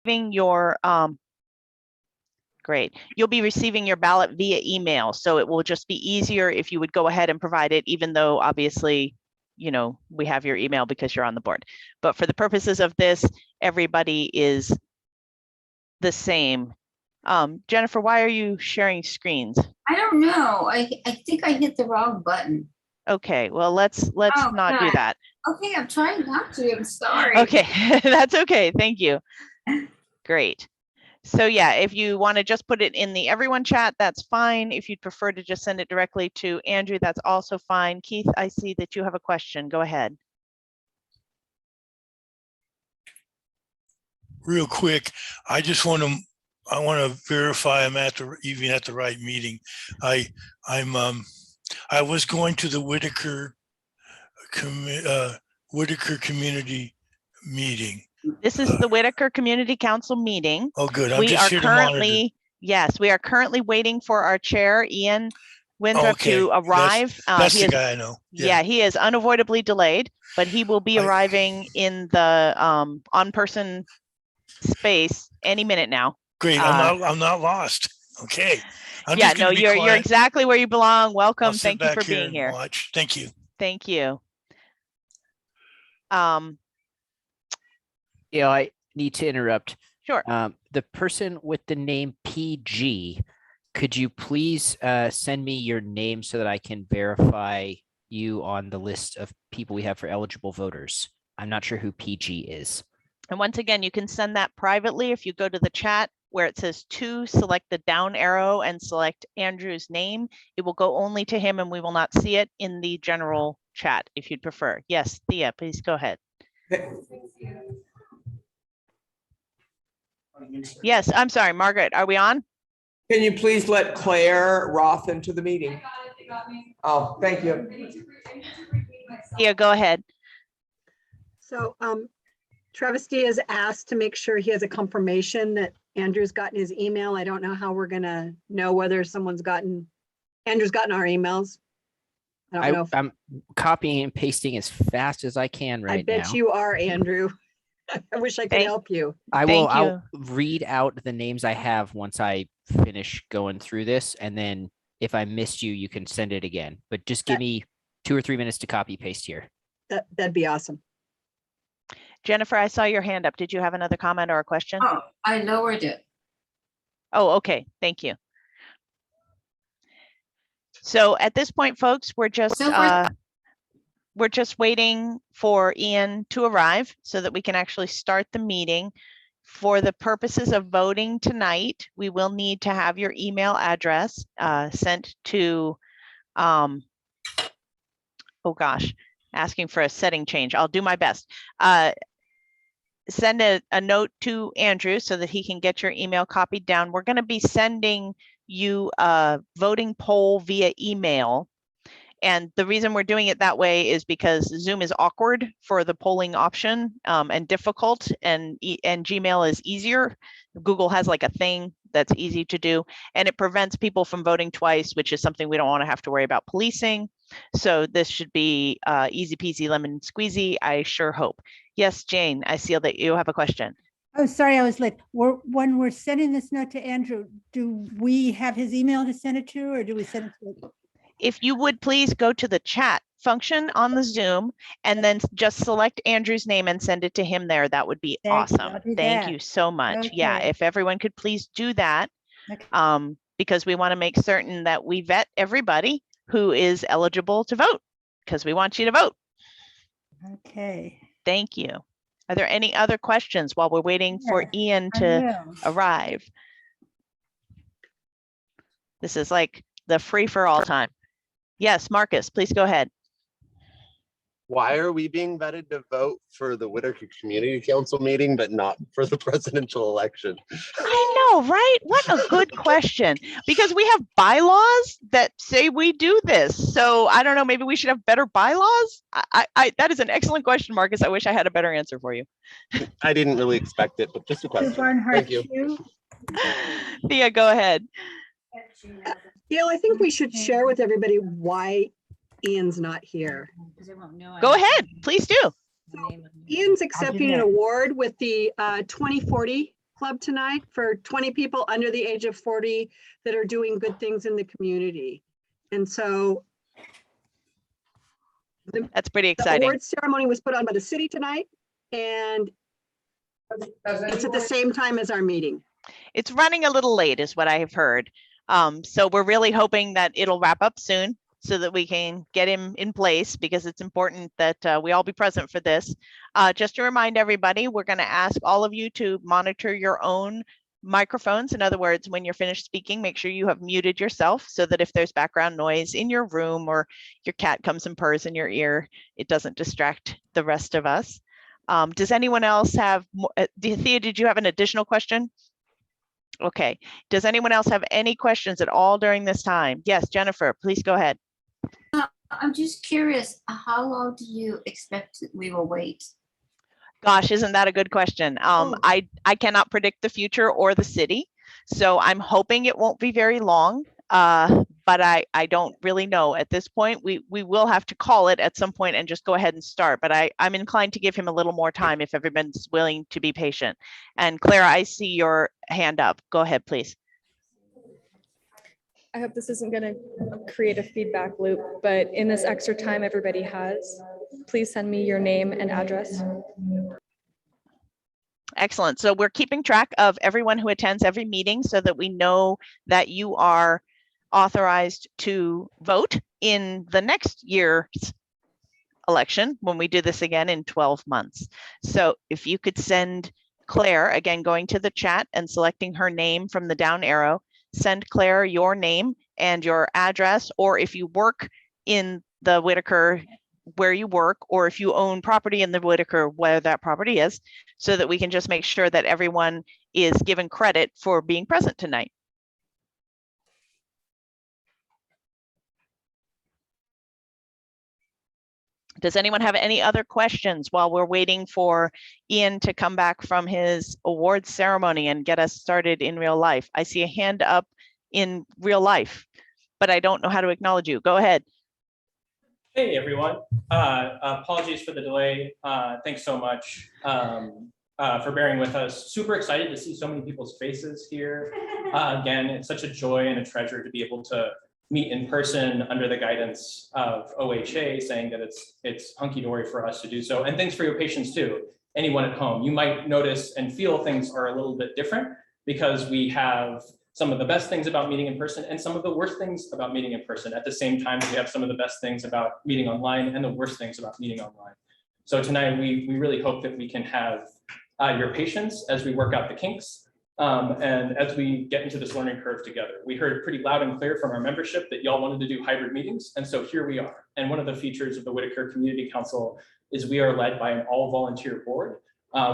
your great. You'll be receiving your ballot via email, so it will just be easier if you would go ahead and provide it, even though obviously, you know, we have your email because you're on the board. But for the purposes of this, everybody is the same. Jennifer, why are you sharing screens? I don't know. I think I hit the wrong button. Okay, well, let's not do that. Okay, I'm trying not to. I'm sorry. Okay, that's okay. Thank you. Great. So yeah, if you want to just put it in the everyone chat, that's fine. If you'd prefer to just send it directly to Andrew, that's also fine. Keith, I see that you have a question. Go ahead. Real quick, I just want to verify I'm even at the right meeting. I was going to the Whitaker community meeting. This is the Whitaker Community Council meeting. Oh, good. We are currently, yes, we are currently waiting for our chair, Ian Winthrop, to arrive. That's the guy I know. Yeah, he is unavoidably delayed, but he will be arriving in the on-person space any minute now. Great. I'm not lost. Okay. Yeah, no, you're exactly where you belong. Welcome. Thank you for being here. Watch. Thank you. Thank you. Yeah, I need to interrupt. Sure. The person with the name PG, could you please send me your name so that I can verify you on the list of people we have for eligible voters? I'm not sure who PG is. And once again, you can send that privately. If you go to the chat where it says to, select the down arrow and select Andrew's name, it will go only to him and we will not see it in the general chat if you'd prefer. Yes, Thea, please go ahead. Yes, I'm sorry, Margaret, are we on? Can you please let Claire Roth into the meeting? Oh, thank you. Yeah, go ahead. So Travis D has asked to make sure he has a confirmation that Andrew's gotten his email. I don't know how we're gonna know whether Andrew's gotten our emails. I don't know. I'm copying and pasting as fast as I can right now. I bet you are, Andrew. I wish I could help you. I'll read out the names I have once I finish going through this. And then if I missed you, you can send it again. But just give me 2 or 3 minutes to copy paste here. That'd be awesome. Jennifer, I saw your hand up. Did you have another comment or a question? Oh, I lowered it. Oh, okay. Thank you. So at this point, folks, we're just waiting for Ian to arrive so that we can actually start the meeting. For the purposes of voting tonight, we will need to have your email address sent to, oh gosh, asking for a setting change. I'll do my best. Send a note to Andrew so that he can get your email copied down. We're going to be sending you a voting poll via email. And the reason we're doing it that way is because Zoom is awkward for the polling option and difficult, and Gmail is easier. Google has like a thing that's easy to do, and it prevents people from voting twice, which is something we don't want to have to worry about policing. So this should be easy peasy lemon squeezy, I sure hope. Yes, Jane, I see that you have a question. Oh, sorry, I was late. When we're sending this note to Andrew, do we have his email to send it to, or do we send it to? If you would please go to the chat function on the Zoom and then just select Andrew's name and send it to him there, that would be awesome. Thank you so much. Okay. Yeah, if everyone could please do that, okay. Because we want to make certain that we vet everybody who is eligible to vote, because we want you to vote. Okay. Thank you. Are there any other questions while we're waiting for Ian to arrive? This is like the free for all time. Yes, Marcus, please go ahead. Why are we being vetted to vote for the Whitaker Community Council meeting, but not for the presidential election? I know, right? What a good question. Because we have bylaws that say we do this. So I don't know, maybe we should have better bylaws. That is an excellent question, Marcus. I wish I had a better answer for you. I didn't really expect it, but just a question. Thank you. Thea, go ahead. Yeah, I think we should share with everybody why Ian's not here. Go ahead, please do. So Ian's accepting an award with the 2040 club tonight for 20 people under the age of 40 that are doing good things in the community. And so That's pretty the exciting. award ceremony was put on by the city tonight, and it's at the same time as our meeting. It's running a little late is what I have heard. So we're really hoping that it'll wrap up soon so that we can get him in place, because it's important that we all be present for this. Just to remind everybody, we're going to ask all of you to monitor your own microphones. In other words, when you're finished speaking, make sure you have muted yourself so that if there's background noise in your room or your cat comes and purrs in your ear, it doesn't distract the rest of us. Does anyone else have, Thea, did you have an additional question? Okay. Does anyone else have any questions at all during this time? Yes, Jennifer, please go ahead. I'm just curious, how long do you expect we will wait? Gosh, isn't that a good question? I cannot predict the future or the city, so I'm hoping it won't be very long. But I don't really know at this point. We will have to call it at some point and just go ahead and start. But I'm inclined to give him a little more time if everyone's willing to be patient. And Clara, I see your hand up. Go ahead, please. I hope this isn't going to create a feedback loop, but in this extra time everybody has, please send me your name and address. Excellent. So we're keeping track of everyone who attends every meeting so that we know that you are authorized to vote in the next year's election when we do this again in 12 months. So if you could send Claire, again, going to the chat and selecting her name from the down arrow, send Claire your name and your address, or if you work in the Whitaker where you work, or if you own property in the Whitaker where that property is, so that we can just make sure that everyone is given credit for being present tonight. Does anyone have any other questions while we're waiting for Ian to come back from his awards ceremony and get us started in real life? I see a hand up in real life, but I don't know how to acknowledge you. Go ahead. Hey, everyone. Apologies for the delay. Thanks so much for bearing with us. Super excited to see so many people's faces here. Again, it's such a joy and a treasure to be able to meet in person under the guidance of OHA, saying that it's hunky-dory for us to do so. And thanks for your patience too. Anyone at home, you might notice and feel things are a little bit different because we have some of the best things about meeting in person and some of the worst things about meeting in person. At the same time, we have some of the best things about meeting online and the worst things about meeting online. So tonight, we really hope that we can have your patience as we work out the kinks. And as we get into this learning curve together. We heard pretty loud and clear from our membership that y'all wanted to do hybrid meetings. And so here we are. And one of the features of the Whitaker Community Council is we are led by an all volunteer board,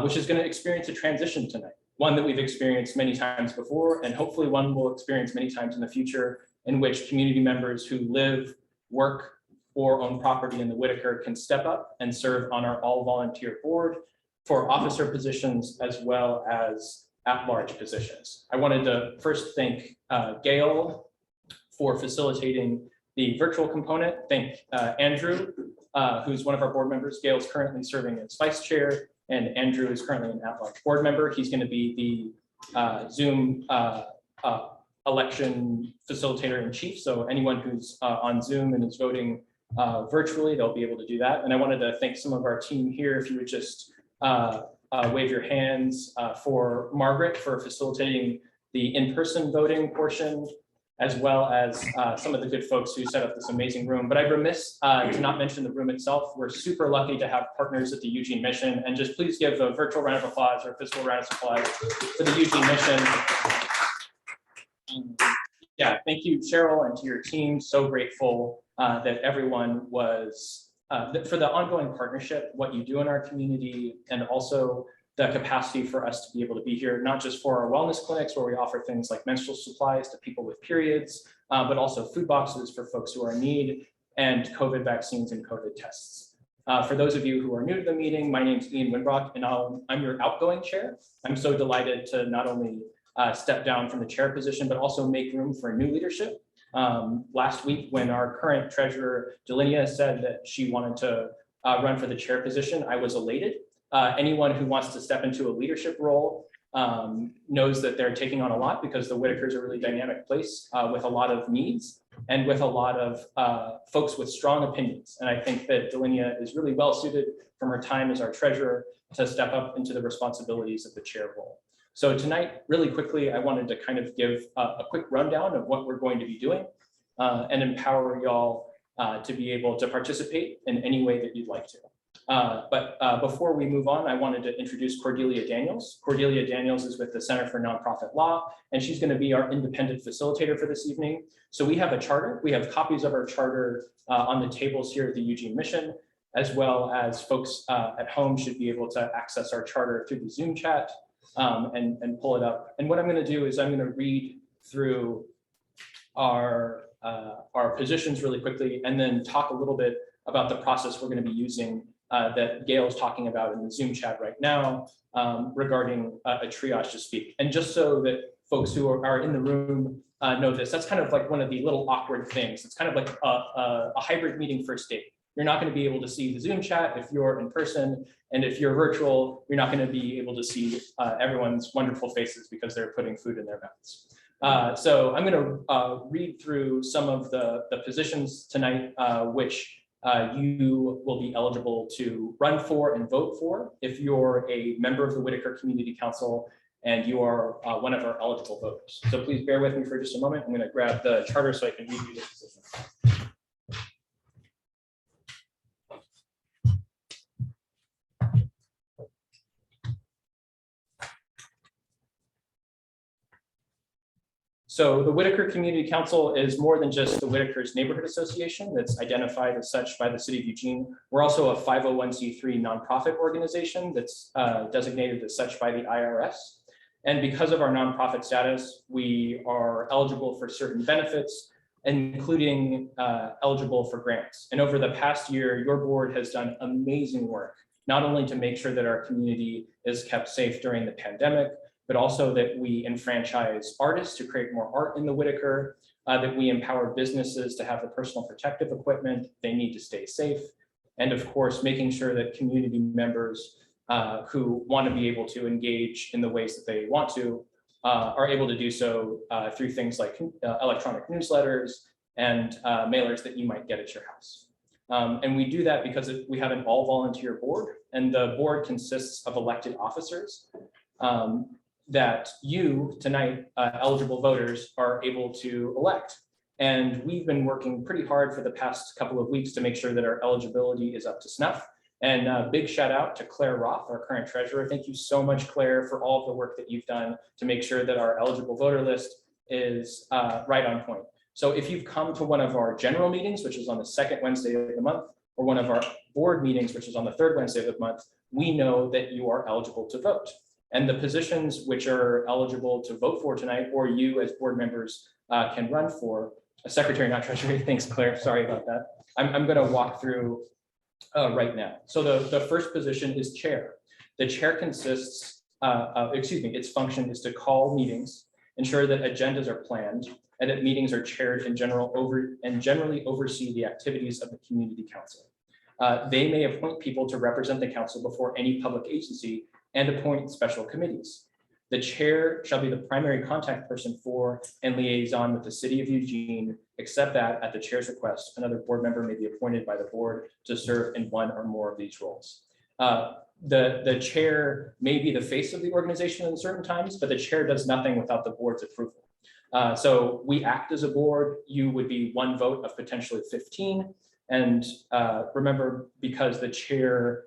which is going to experience a transition tonight. One that we've experienced many times before, and hopefully one we'll experience many times in the future, in which community members who live, work, or own property in the Whitaker can step up and serve on our all volunteer board for officer positions as well as at-large positions. I wanted to first thank Gail for facilitating the virtual component. Thank Andrew, who's one of our board members. Gail's currently serving as vice chair, and Andrew is currently an at-large board member. He's going to be the Zoom election facilitator in chief. So anyone who's on Zoom and is voting virtually, they'll be able to do that. And I wanted to thank some of our team here. If you would just wave your hands for Margaret for facilitating the in-person voting portion, as well as some of the good folks who set up this amazing room. But I'm remiss to not mention the room itself. We're super lucky to have partners at the Eugene Mission, and just please give a virtual round of applause or a physical round of applause for the Eugene Mission. Yeah, thank you, Cheryl, and to your team. So grateful that everyone was for the ongoing partnership, what you do in our community, and also the capacity for us to be able to be here, not just for our wellness clinics where we offer things like menstrual supplies to people with periods, but also food boxes for folks who are in need, and COVID vaccines and COVID tests. For those of you who are new to the meeting, my name is Ian Winbrock, and I'm your outgoing chair. I'm so delighted to not only step down from the chair position, but also make room for new leadership. Last week, when our current treasurer, Delinia, said that she wanted to run for the chair position, I was elated. Anyone who wants to step into a leadership role knows that they're taking on a lot because the Whitakers are a really dynamic place with a lot of needs and with a lot of folks with strong opinions. And I think that Delinia is really well suited from her time as our treasurer to step up into the responsibilities of the chair role. So tonight, really quickly, I wanted to kind of give a quick rundown of what we're going to be doing and empower y'all to be able to participate in any way that you'd like to. But before we move on, I wanted to introduce Cordelia Daniels. Cordelia Daniels is with the Center for Nonprofit Law, and she's going to be our independent facilitator for this evening. So we have a charter. We have copies of our charter on the tables here at the Eugene Mission, as well as folks at home should be able to access our charter through the Zoom chat and pull it up. And what I'm going to do is I'm going to read through our positions really quickly and then talk a little bit about the process we're going to be using that Gail is talking about in the Zoom chat right now regarding a triage to speak. And just so that folks who are in the room know this, that's kind of like one of the little awkward things. It's kind of like a hybrid meeting first date. You're not going to be able to see the Zoom chat if you're in person, and if you're virtual, you're not going to be able to see everyone's wonderful faces because they're putting food in their mouths. So I'm going to read through some of the positions tonight, which you will be eligible to run for and vote for if you're a member of the Whitaker Community Council and you are one of our eligible voters. So please bear with me for just a moment. I'm going to grab the charter so I can read you the position. So the Whitaker Community Council is more than just the Whitaker's Neighborhood Association that's identified as such by the city of Eugene. We're also a 501c3 nonprofit organization that's designated as such by the IRS. And because of our nonprofit status, we are eligible for certain benefits, including eligible for grants. And over the past year, your board has done amazing work, not only to make sure that our community is kept safe during the pandemic, but also that we enfranchise artists to create more art in the Whitaker, that we empower businesses to have the personal protective equipment they need to stay safe, and of course, making sure that community members who want to be able to engage in the ways that they want to are able to do so through things like electronic newsletters and mailers that you might get at your house. And we do that because we have an all-volunteer board, and the board consists of elected officers that you tonight, eligible voters, are able to elect. And we've been working pretty hard for the past couple of weeks to make sure that our eligibility is up to snuff. And a big shout out to Claire Roth, our current treasurer. Thank you so much, Claire, for all of the work that you've done to make sure that our eligible voter list is right on point. So if you've come to one of our general meetings, which is on the second Wednesday of the month, or one of our board meetings, which is on the third Wednesday of the month, we know that you are eligible to vote. And the positions which are eligible to vote for tonight, or you as board members can run for, a secretary, not treasurer. Thanks, Claire. Sorry about that. I'm going to walk through right now. So the first position is chair. The chair consists, its function is to call meetings, ensure that agendas are planned, and that meetings are chaired and generally oversee the activities of the community council. They may appoint people to represent the council before any public agency and appoint special committees. The chair shall be the primary contact person for and liaison with the city of Eugene, except that at the chair's request, another board member may be appointed by the board to serve in one or more of these roles. The chair may be the face of the organization in certain times, but the chair does nothing without the board's approval. So we act as a board. You would be one vote of potentially 15. And remember, because the chair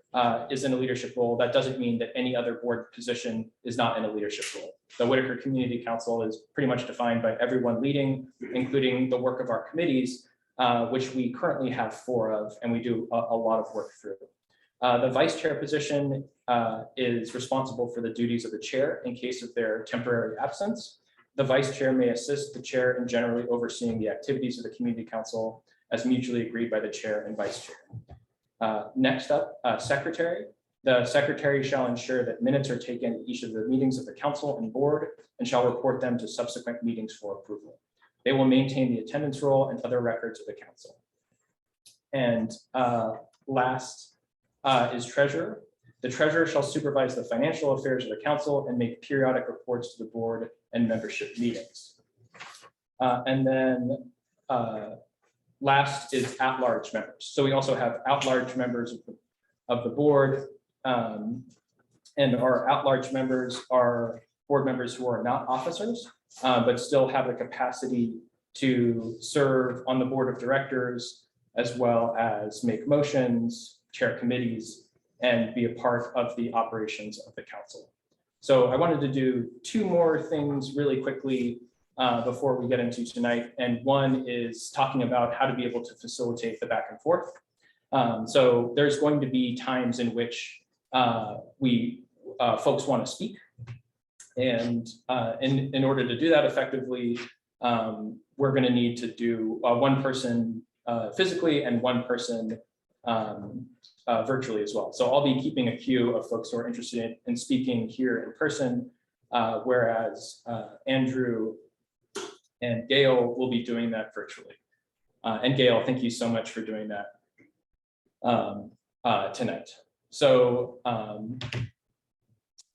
is in a leadership role, that doesn't mean that any other board position is not in a leadership role. The Whitaker Community Council is pretty much defined by everyone leading, including the work of our committees, which we currently have 4 of, and we do a lot of work through. The vice chair position is responsible for the duties of the chair in case of their temporary absence. The vice chair may assist the chair in generally overseeing the activities of the community council as mutually agreed by the chair and vice chair. Next up, secretary. The secretary shall ensure that minutes are taken at each of the meetings of the council and board and shall report them to subsequent meetings for approval. They will maintain the attendance roll and other records of the council. And last is treasurer. The treasurer shall supervise the financial affairs of the council and make periodic reports to the board and membership meetings. And then last is at-large members. So we also have at-large members of the board. And our at-large members are board members who are not officers, but still have the capacity to serve on the board of directors, as well as make motions, chair committees, and be a part of the operations of the council. So I wanted to do two more things really quickly before we get into tonight. And one is talking about how to be able to facilitate the back and forth. So there's going to be times in which folks want to speak. And in order to do that effectively, we're going to need to do one person physically and one person virtually as well. So I'll be keeping a queue of folks who are interested in speaking here in person, whereas Andrew and Gail will be doing that virtually. And Gail, thank you so much for doing that tonight. So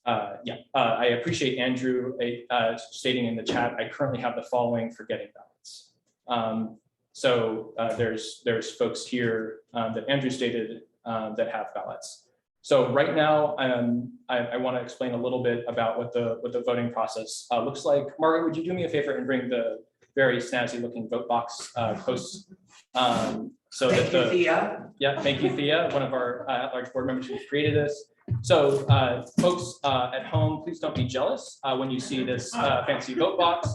I appreciate Andrew stating in the chat, I currently have the following for getting ballots. So there's folks here that Andrew stated that have ballots. So right now, I want to explain a little bit about what the voting process looks like. Margaret, would you do me a favor and bring the very snazzy looking vote box close? So Thank that you, Thea. Yeah, thank you, Thea, one of our at-large board members who created this. So folks at home, please don't be jealous when you see this fancy vote box.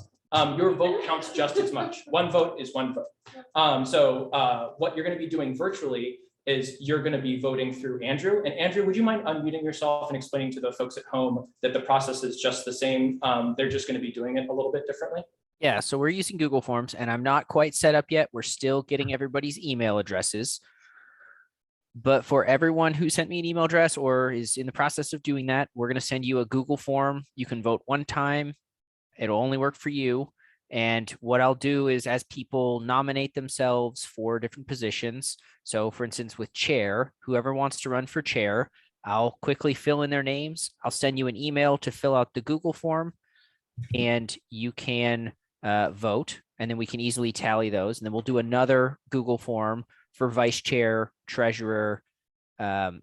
Your vote counts just as much. One vote is one vote. So what you're going to be doing virtually is you're going to be voting through Andrew. And Andrew, would you mind unmuting yourself and explaining to the folks at home that the process is just the same? They're just going to be doing it a little bit differently. Yeah, so we're using Google Forms and I'm not quite set up yet. We're still getting everybody's email addresses. But for everyone who sent me an email address or is in the process of doing that, we're going to send you a Google form. You can vote one time. It'll only work for you. And what I'll do is as people nominate themselves for different positions. So for instance, with chair, whoever wants to run for chair, I'll quickly fill in their names. I'll send you an email to fill out the Google form and you can vote. And then we can easily tally those. And then we'll do another Google form for vice chair, treasurer,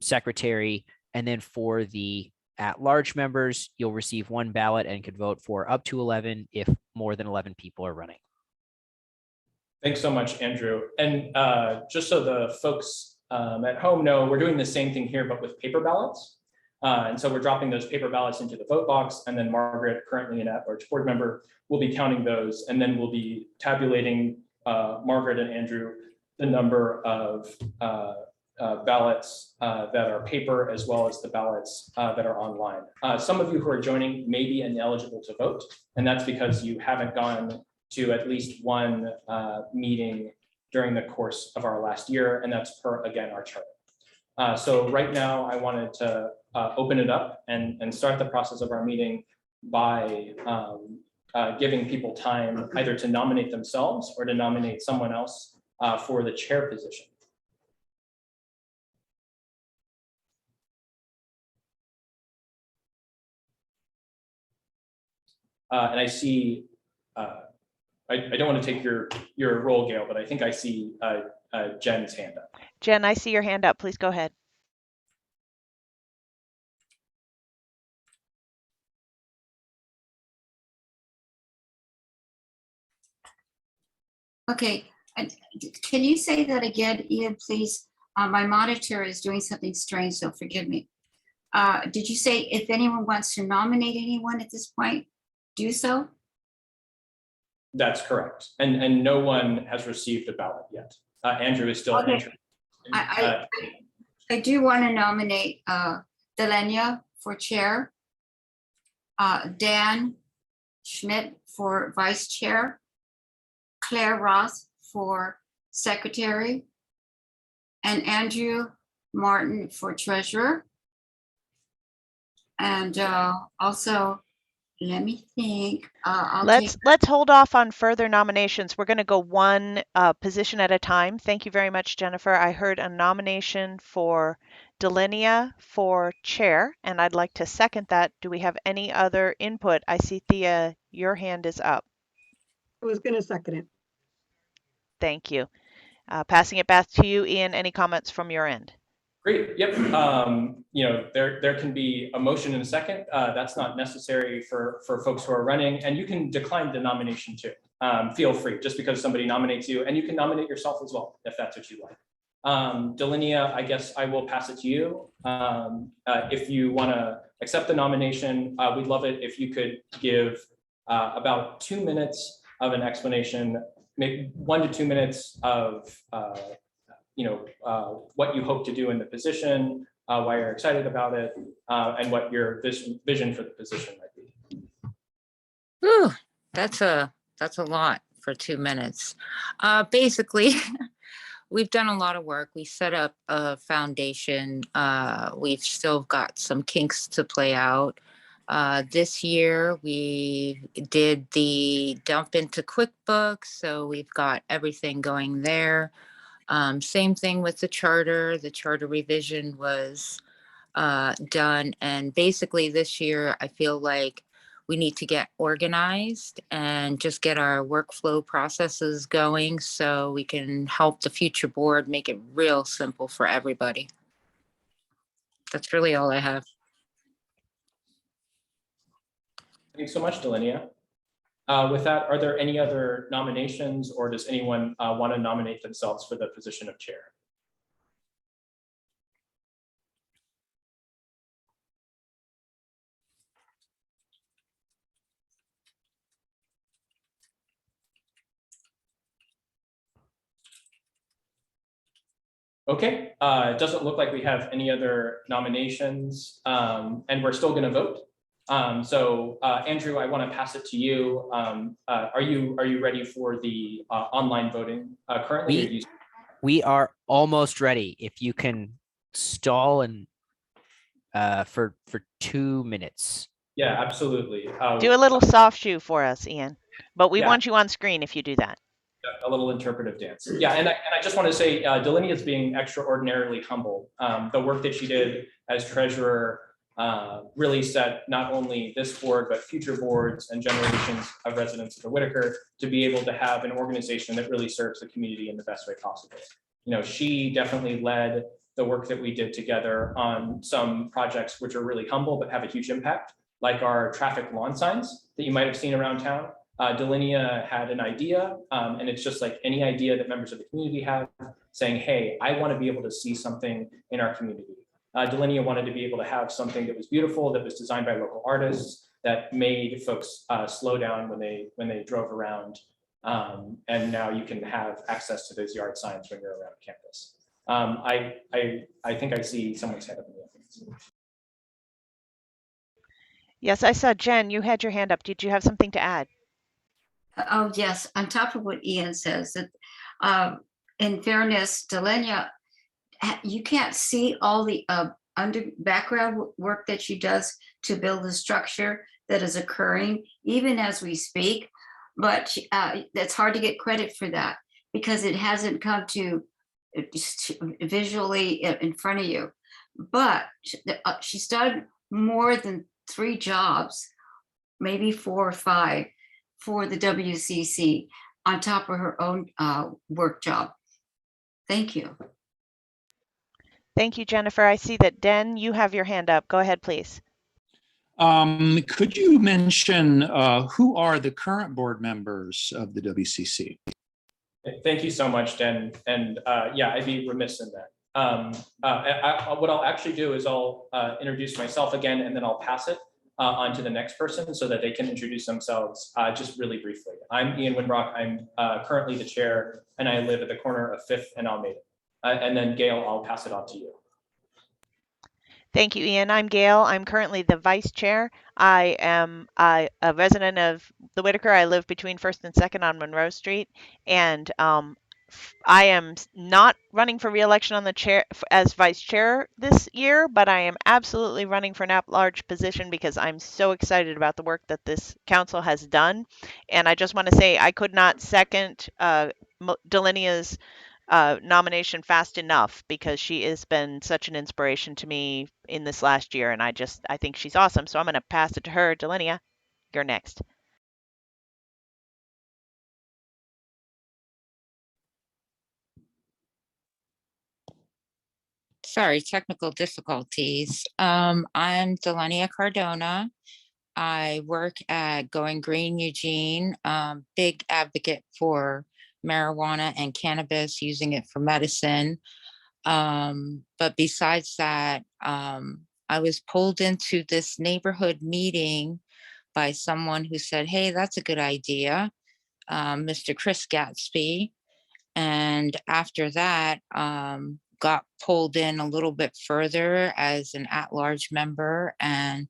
secretary, and then for the at-large members, you'll receive one ballot and could vote for up to 11 if more than 11 people are running. Thanks so much, Andrew. And just so the folks at home know, we're doing the same thing here, but with paper ballots. And so we're dropping those paper ballots into the vote box, and then Margaret, currently an at-large board member, will be counting those, and then we'll be tabulating, Margaret and Andrew, the number of ballots that are paper, as well as the ballots that are online. Some of you who are joining may be ineligible to vote, and that's because you haven't gone to at least one meeting during the course of our last year, and that's per, again, our charter. So right now, I wanted to open it up and start the process of our meeting by giving people time either to nominate themselves or to nominate someone else for the chair position. And I see, I don't want to take your role, Gail, but I think I see Jen's hand up. Jen, I see your hand up. Please go ahead. Okay, can you say that again, Ian, please? My monitor is doing something strange, so forgive me. Did you say if anyone wants to nominate anyone at this point, do so? That's correct. And no one has received a ballot yet. Andrew is still entering. I do want to nominate Delenia for chair, Dan Schmidt for vice chair, Claire Ross for secretary, and Andrew Martin for treasurer. And also Let me think. I'll take, Let's hold off on further nominations. We're going to go one position at a time. Thank you very much, Jennifer. I heard a nomination for Delinia for chair, and I'd like to second that. Do we have any other input? I see Thea, your hand is up. I was gonna second it. Thank you. Passing it back to you, Ian. Any comments from your end? Great, yep. There can be a motion in a second. That's not necessary for folks who are running, and you can decline the nomination too. Feel free, just because somebody nominates you, and you can nominate yourself as well, if that's what you like. Delinia, I guess I will pass it to you. If you want to accept the nomination, we'd love it if you could give about 2 minutes of an explanation, maybe 1 to 2 minutes of what you hope to do in the position, why you're excited about it, and what your vision for the position might be. Ooh, that's a lot for 2 minutes. Basically, we've done a lot of work. We set up a foundation. We've still got some kinks to play out. This year, we did the dump into QuickBooks, so we've got everything going there. Same thing with the charter. The charter revision was done. And basically this year, I feel like we need to get organized and just get our workflow processes going so we can help the future board make it real simple for everybody. That's really all I have. Thanks so much, Delinia. With that, are there any other nominations, or does anyone want to nominate themselves for the position of chair? Okay, it doesn't look like we have any other nominations, and we're still going to vote. Andrew, I want to pass it to you. Are you ready for the online voting currently? We are almost ready. If you can stall and for 2 minutes. Yeah, absolutely. Do a little soft shoe for us, Ian, but we Yeah. want you on screen if you do that. A little interpretive dance. Yeah, and I just want to say Delinia is being extraordinarily humble. The work that she did as treasurer really set not only this board, but future boards and generations of residents of the Whitaker to be able to have an organization that really serves the community in the best way possible. She definitely led the work that we did together on some projects which are really humble but have a huge impact, like our traffic lawn signs that you might have seen around town. Delinia had an idea, and it's just like any idea that members of the community have, saying, hey, I want to be able to see something in our community. Delinia wanted to be able to have something that was beautiful, that was designed by local artists, that made folks slow down when they drove around. And now you can have access to those yard signs when you're around campus. I think I see someone's hand up in the audience. Yes, I saw Jen, you had your hand up. Did you have something to add? oh, yes, on top of what Ian says, that in fairness, Delinia, you can't see all the background work that she does to build the structure that is occurring, even as we speak. But it's hard to get credit for that because it hasn't come to visually in front of you. But she's done more than 3 jobs, maybe 4 or 5 for the WCC on top of her own work job. Thank you. Thank you, Jennifer. I see that Den, you have your hand up. Go ahead, please. Could you mention who are the current board members of the WCC? Thank you so much, Den. And yeah, I'd be remiss in that. What I'll actually do is I'll introduce myself again, and then I'll pass it on to the next person so that they can introduce themselves just really briefly. I'm Ian Winbrock. I'm currently the chair, and I live at the corner of 5th and Almeida. And then Gail, I'll pass it on to you. Thank you, Ian. I'm Gail. I'm currently the vice chair. I am a resident of the Whitaker. I live between 1st and 2nd on Monroe Street. And I am not running for reelection on the chair as vice chair this year, but I am absolutely running for an at-large position because I'm so excited about the work that this council has done. And I just want to say I could not second Delinia's nomination fast enough because she has been such an inspiration to me in this last year, and I think she's awesome. So I'm going to pass it to her. Delinia, you're next. Sorry, technical difficulties. I'm Delania Cardona. I work at Going Green Eugene, big advocate for marijuana and cannabis, using it for medicine. But besides that, I was pulled into this neighborhood meeting by someone who said, hey, that's a good idea, Mr. Chris Gatsby. And after that, got pulled in a little bit further as an at-large member, and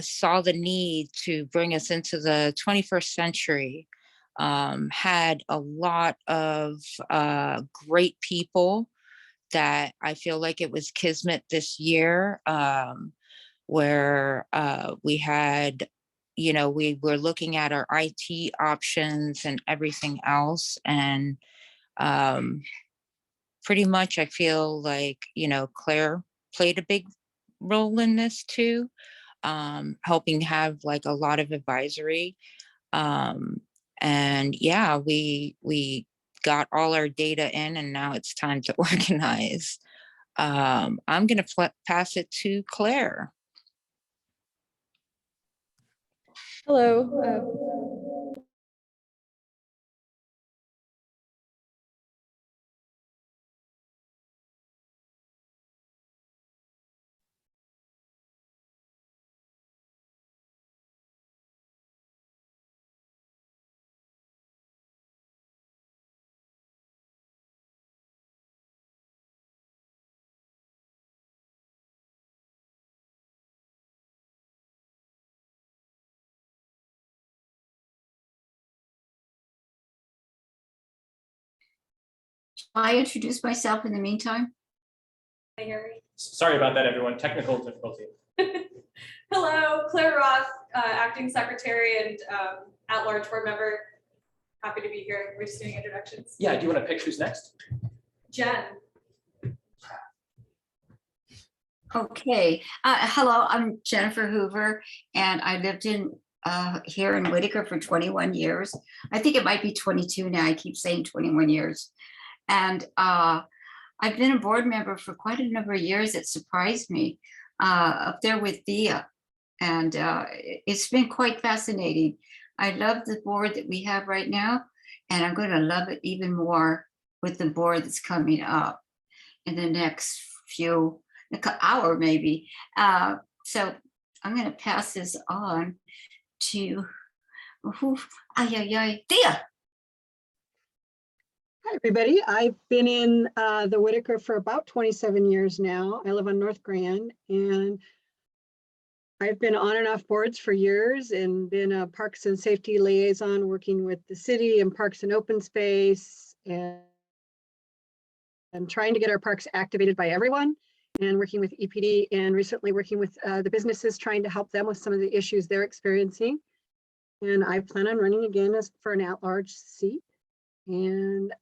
saw the need to bring us into the 21st century. Had a lot of great people that I feel like it was kismet this year, where we had, we were looking at our IT options and everything else. And pretty much I feel like, Claire played a big role in this too, helping have like a lot of advisory. And yeah, we got all our data in, and now it's time to organize. I'm going to pass it to Claire. Hello. I introduce myself in the meantime. Hi, Harry. Sorry about that, everyone. Technical difficulty. Hello, Claire Roth, acting secretary and at-large board member. Happy to be here. We're just doing introductions. Yeah, do you want to pick who's next? Jen. Okay. Hello, I'm Jennifer Hoover, and I lived in here in Whitaker for 21 years. I think it might be 22 now. I keep saying 21 years. And I've been a board member for quite a number of years. It surprised me up there with Thea. And it's been quite fascinating. I love the board that we have right now, and I'm going to love it even more with the board that's coming up in the next hour maybe. So I'm going to pass this on to Thea. Hi, everybody. I've been in the Whitaker for about 27 years now. I live on North Grand, and I've been on and off boards for years and been a Parks and Safety liaison working with the city and Parks and Open Space, and trying to get our parks activated by everyone, and working with EPD, and recently working with the businesses, trying to help them with some of the issues they're experiencing. And I plan on running again for an at-large seat. And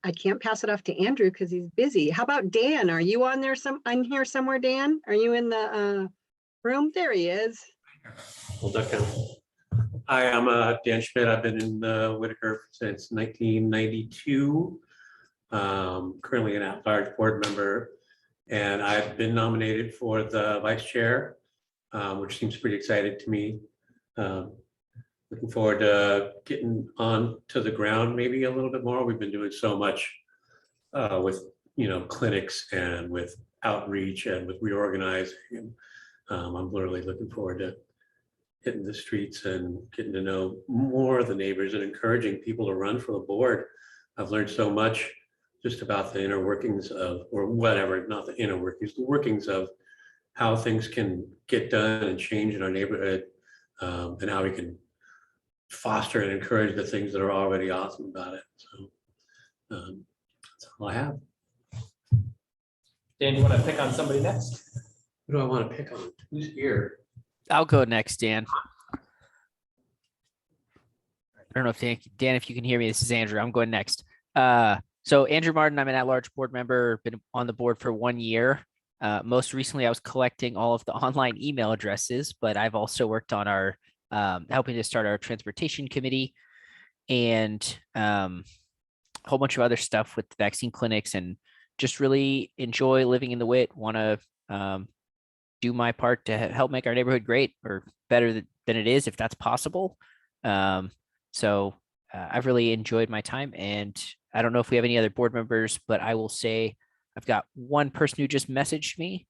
I can't pass it off to Andrew because he's busy. How about Dan? Are you on there on here somewhere, Dan? Are you in the room? There he is. Hold on. Hi, I'm Dan Schmidt. I've been in Whitaker since 1992. Currently an at-large board member, and I've been nominated for the vice chair, which seems pretty exciting to me. Looking forward to getting on to the ground maybe a little bit more. We've been doing so much with clinics and with outreach and with reorganizing. And I'm literally looking forward to hitting the streets and getting to know more of the neighbors and encouraging people to run for the board. I've learned so much just about the inner workings of, or whatever, not the inner workings, the workings of how things can get done and change in our neighborhood, and how we can foster and encourage the things that are already awesome about it. So That's all I have. Dan, you want to pick on somebody next? Who do I want to pick on? Who's here? I'll go next, Dan. I don't know if Dan, if you can hear me, this is Andrew. I'm going next. So Andrew Martin, I'm an at-large board member, been on the board for 1 year. Most recently, I was collecting all of the online email addresses, but I've also worked on our helping to start our transportation committee and a whole bunch of other stuff with the vaccine clinics, and just really enjoy living in the WIT. Want to do my part to help make our neighborhood great or better than it is, if that's possible. So I've really enjoyed my time, and I don't know if we have any other board members, but I will say I've got one person who just messaged me,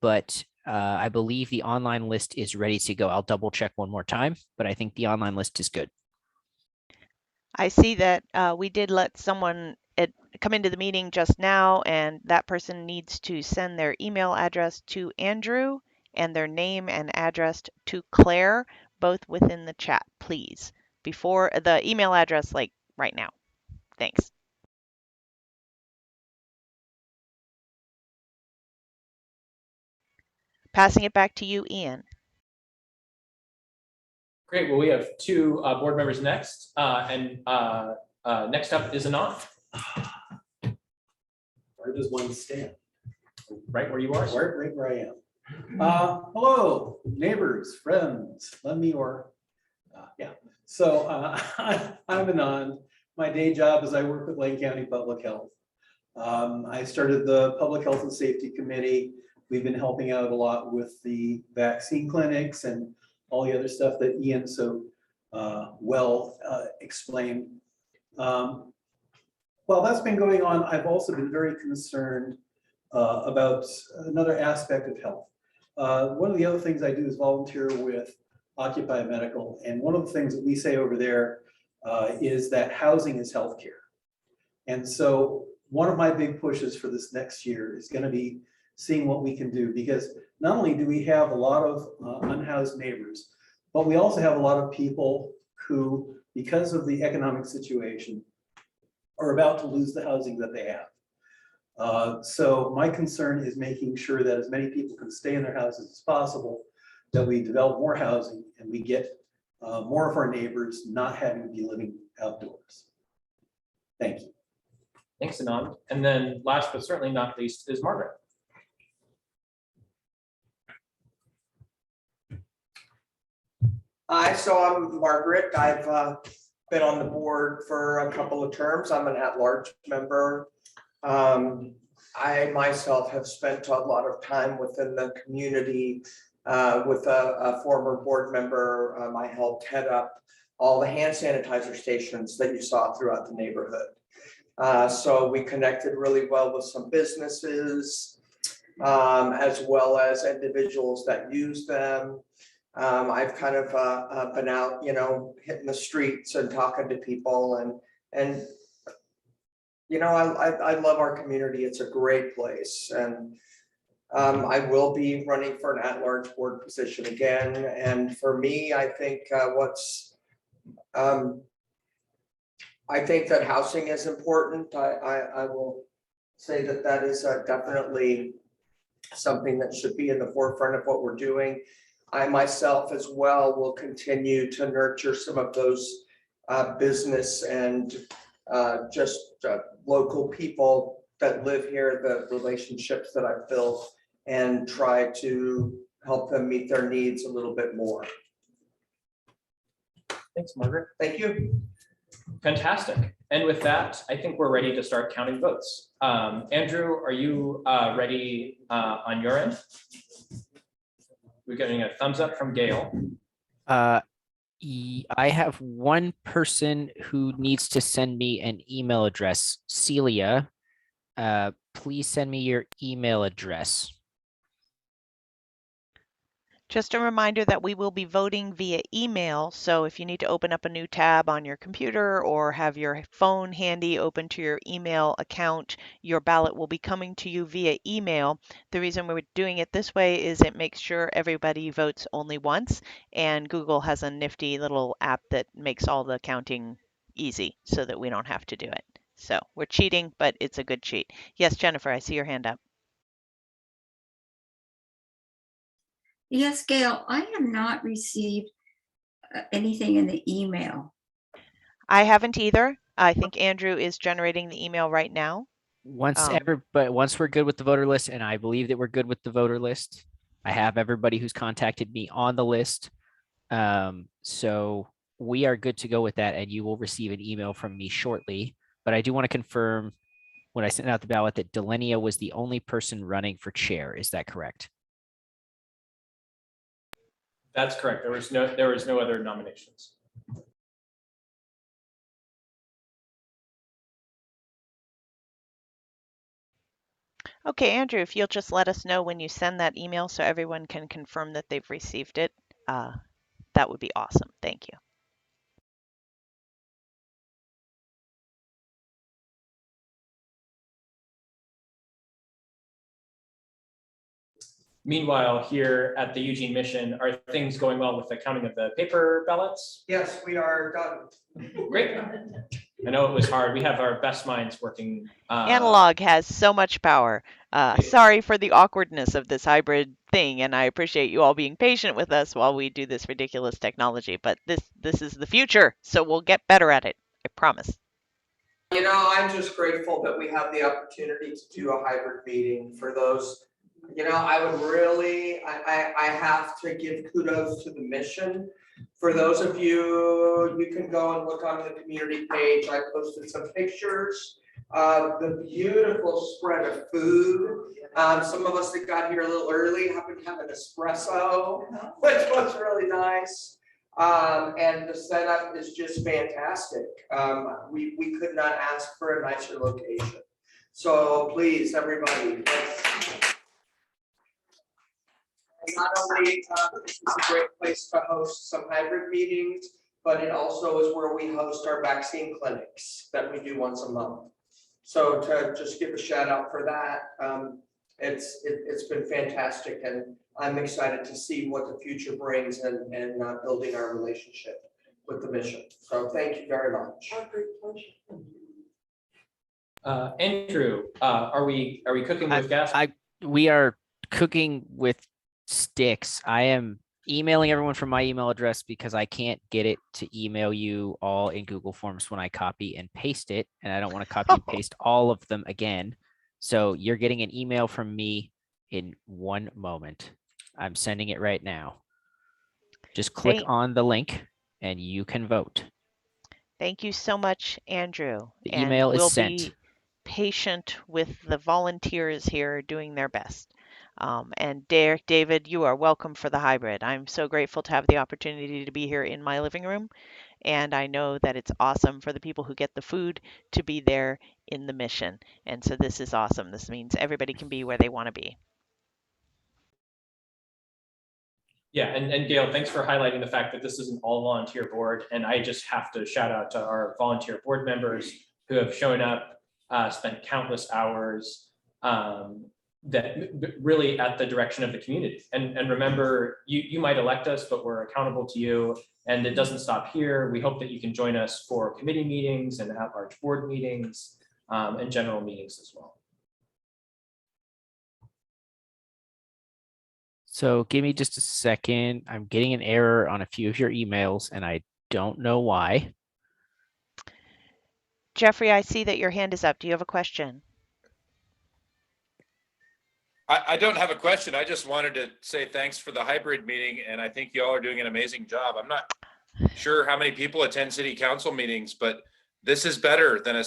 but I believe the online list is ready to go. I'll double check one more time, but I think the online list is good. I see that we did let someone come into the meeting just now, and that person needs to send their email address to Andrew and their name and address to Claire, both within the chat, please. Before the email address, like right now. Thanks. Passing it back to you, Ian. Great. Well, we have two board members next, and next up is Anand. Where does one stand? Right where you are. Right where I am. Hello, neighbors, friends, lend me your, yeah. So I'm Anand. My day job is I work with Lane County Public Health. I started the Public Health and Safety Committee. We've been helping out a lot with the vaccine clinics and all the other stuff that Ian so well explained. While that's been going on, I've also been very concerned about another aspect of health. One of the other things I do is volunteer with Occupy Medical. And one of the things that we say over there is that housing is healthcare. And so one of my big pushes for this next year is going to be seeing what we can do, because not only do we have a lot of unhoused neighbors, but we also have a lot of people who, because of the economic situation, are about to lose the housing that they have. So my concern is making sure that as many people can stay in their houses as possible, that we develop more housing and we get more of our neighbors not having to be living outdoors. Thank you. Thanks, Anand. And then last but certainly not least is Margaret. Hi, so I'm Margaret. I've been on the board for a couple of terms. I'm an at-large member. I myself have spent a lot of time within the community with a former board member. I helped head up all the hand sanitizer stations that you saw throughout the neighborhood. So we connected really well with some businesses, as well as individuals that use them. I've kind of been out, hitting the streets and talking to people, and I love our community. It's a great place, and I will be running for an at-large board position again. And for me, I think I think that housing is important. I will say that is definitely something that should be in the forefront of what we're doing. I myself as well will continue to nurture some of those business and just local people that live here, the relationships that I've built, and try to help them meet their needs a little bit more. Thanks, Margaret. Thank you. Fantastic. And with that, I think we're ready to start counting votes. Andrew, are you ready on your end? We're getting a thumbs up from Gail. I have one person who needs to send me an email address. Celia, please send me your email address. Just a reminder that we will be voting via email. So if you need to open up a new tab on your computer or have your phone handy open to your email account, your ballot will be coming to you via email. The reason we're doing it this way is it makes sure everybody votes only once, and Google has a nifty little app that makes all the counting easy so that we don't have to do it. So we're cheating, but it's a good cheat. Yes, Jennifer, I see your hand up. Yes, Gail, I have not received anything in the email. I haven't either. I think Andrew is generating the email right now. Once we're good with the voter list, and I believe that we're good with the voter list, I have everybody who's contacted me on the list. So we are good to go with that, and you will receive an email from me shortly. But I do want to confirm when I sent out the ballot that Delenia was the only person running for chair. Is that correct? That's correct. There was no other nominations. Okay, Andrew, if you'll just let us know when you send that email so everyone can confirm that they've received it, that would be awesome. Thank you. Meanwhile, here at the Eugene Mission, are things going well with the counting of the paper ballots? Yes, we are done. Great. I know it was hard. We have our best minds working. Analog has so much power. Sorry for the awkwardness of this hybrid thing, and I appreciate you all being patient with us while we do this ridiculous technology, but this is the future, so we'll get better at it. I promise. You know, I'm just grateful that we have the opportunity to do a hybrid meeting for those. You know, I would really, I have to give kudos to the mission. For those of you, you can go and look on the community page. I posted some pictures of the beautiful spread of food. Some of us that got here a little early happened to have an espresso, which was really nice. And the setup is just fantastic. We could not ask for a nicer location. So please, everybody, not only this is a great place to host some hybrid meetings, but it also is where we host our vaccine clinics that we do once a month. So to just give a shout out for that, it's been fantastic, and I'm excited to see what the future brings and building our relationship with the mission. So thank you very much. Andrew, are we cooking with gas? We are cooking with sticks. I am emailing everyone from my email address because I can't get it to email you all in Google Forms when I copy and paste it, and I don't want to copy and paste all of them again. So you're getting an email from me in one moment. I'm sending it right now. Just click on the link and you can vote. Thank you so much, Andrew. The email is sent. We'll be patient with the volunteers here doing their best. And Derek, David, you are welcome for the hybrid. I'm so grateful to have the opportunity to be here in my living room. And I know that it's awesome for the people who get the food to be there in the mission. And so this is awesome. This means everybody can be where they want to be. Yeah, and Gail, thanks for highlighting the fact that this is an all volunteer board. And I just have to shout out to our volunteer board members who have shown up, spent countless hours, that really at the direction of the community. And remember, you might elect us, but we're accountable to you. And it doesn't stop here. We hope that you can join us for committee meetings and at-large board meetings and general meetings as well. So give me just a second. I'm getting an error on a few of your emails and I don't know why. Jeffrey, I see that your hand is up. Do you have a question? I don't have a question. I just wanted to say thanks for the hybrid meeting, and I think you all are doing an amazing job. I'm not sure how many people attend city council meetings, but this is better than a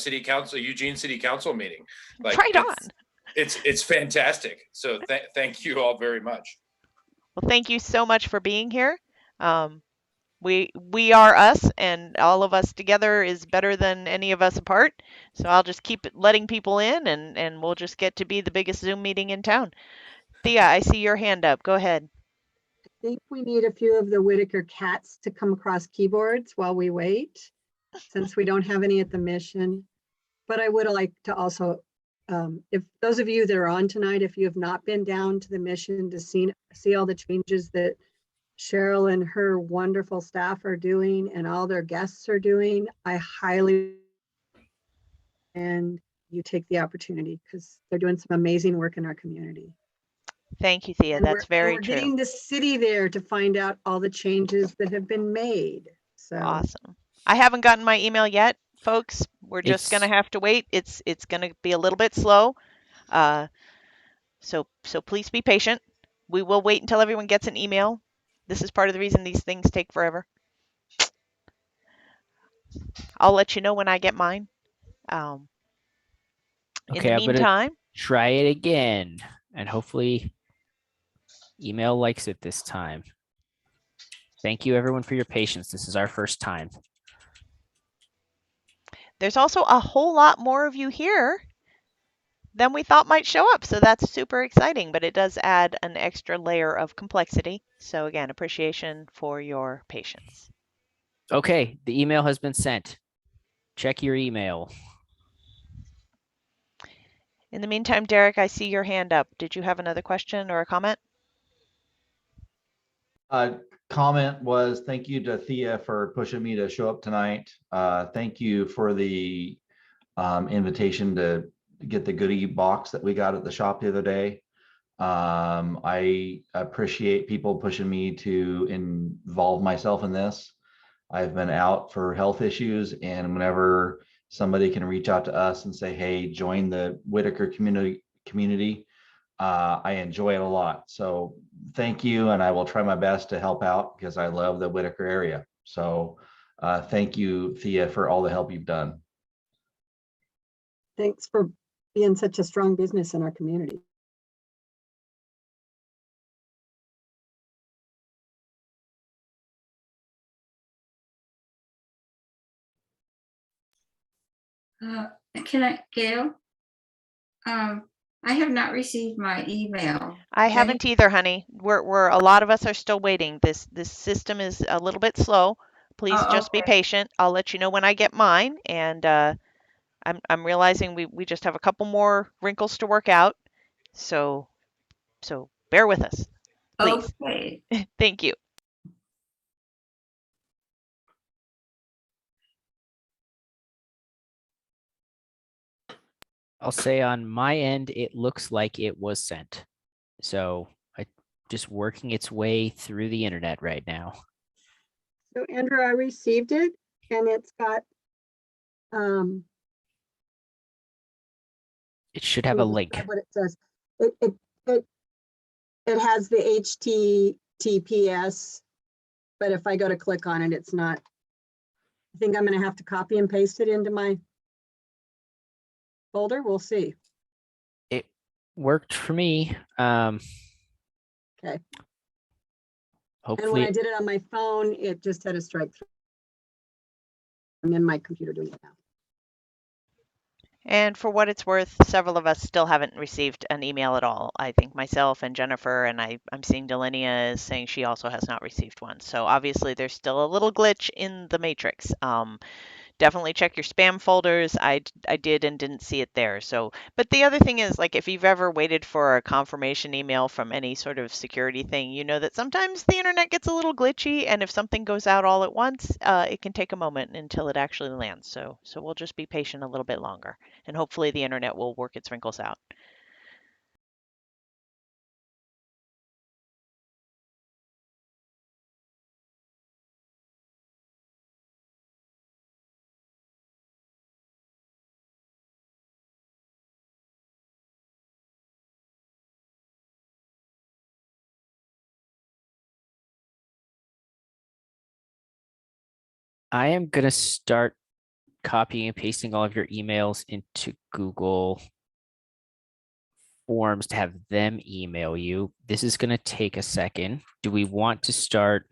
Eugene city council meeting. Like, right on. It's fantastic. So thank you all very much. Well, thank you so much for being here. We are us, and all of us together is better than any of us apart. So I'll just keep letting people in, and we'll just get to be the biggest Zoom meeting in town. Thea, I see your hand up. Go ahead. I think we need a few of the Whitaker cats to come across keyboards while we wait, since we don't have any at the mission. But I would like to also, if those of you that are on tonight, if you have not been down to the mission to see all the changes that Cheryl and her wonderful staff are doing and all their guests are doing, I highly and you take the opportunity because they're doing some amazing work in our community. Thank you, Thea. And That's very we're true. getting the city there to find out all the changes that have been made. So Awesome. I haven't gotten my email yet, folks. We're just going to It's- have to wait. It's going to be a little bit slow. So please be patient. We will wait until everyone gets an email. This is part of the reason these things take forever. I'll let you know when I get mine. In Okay, the I'm gonna meantime, try it again, and hopefully email likes it this time. Thank you everyone for your patience. This is our first time. there's also a whole lot more of you here than we thought might show up. So that's super exciting, but it does add an extra layer of complexity. So again, appreciation for your patience. Okay, the email has been sent. Check your email. In the meantime, Derek, I see your hand up. Did you have another question or a comment? Comment was thank you to Thea for pushing me to show up tonight. Thank you for the invitation to get the goodie box that we got at the shop the other day. I appreciate people pushing me to involve myself in this. I've been out for health issues, and whenever somebody can reach out to us and say, hey, join the Whitaker community, I enjoy it a lot. So thank you, and I will try my best to help out because I love the Whitaker area. So thank you, Thea, for all the help you've done. thanks for being such a strong business in our community. Can I, Gail? I have not received my email. I Is haven't either, honey. We're a lot of us are still waiting. This system is a little bit slow. Please Oh, just be okay. patient. I'll let you know when I get mine. And I'm realizing we just have a couple more wrinkles to work out. So bear with us, please. Okay. Thank you. I'll say on my end, it looks like it was sent. So I just working its way through the internet right now. So Andrew, I received it and it's got It should have a link. what it says. It has the HTTPS, but if I go to click on it, it's not. I think I'm going to have to copy and paste it into my folder. We'll see. It worked for me. Okay. And Hopefully, when I did it on my phone, it just had a strike through. I'm in my computer doing it now. And for what it's worth, several of us still haven't received an email at all. I think myself and Jennifer, and I'm seeing Delinia is saying she also has not received one. So obviously there's still a little glitch in the matrix. Definitely check your spam folders. I did and didn't see it there. So, but the other thing is, like, if you've ever waited for a confirmation email from any sort of security thing, you know that sometimes the internet gets a little glitchy, and if something goes out all at once, it can take a moment until it actually lands. So we'll just be patient a little bit longer, and hopefully the internet will work its wrinkles out. I am going to start copying and pasting all of your emails into Google Forms to have them email you. This is going to take a second. Do we want to start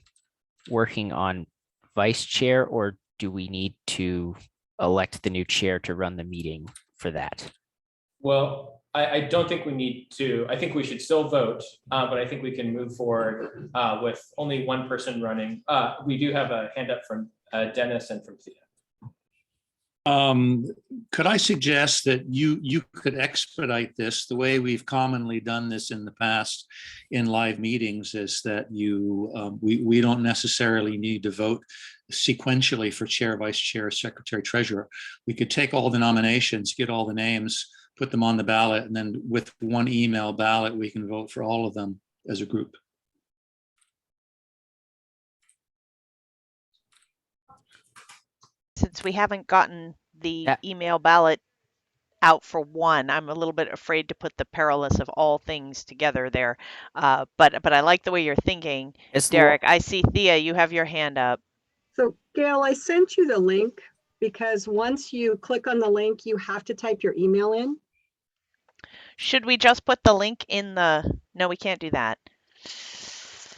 working on vice chair, or do we need to elect the new chair to run the meeting for that? Well, I don't think we need to. I think we should still vote, but I think we can move forward with only one person running. We do have a hand up from Dennis and from Thea. Could I suggest that you could expedite this the way we've commonly done this in the past in live meetings, is that we don't necessarily need to vote sequentially for chair, vice chair, secretary, treasurer. We could take all the nominations, get all the names, put them on the ballot, and then with one email ballot, we can vote for all of them as a group. Since we haven't gotten the email ballot out for one, I'm a little bit afraid to put the perilous of all things together there. But I like the way you're thinking, Derek. I see Thea, you have your hand up. So Gail, I sent you the link because once you click on the link, you have to type your email in. Should we just put the link in the, no, we can't do that.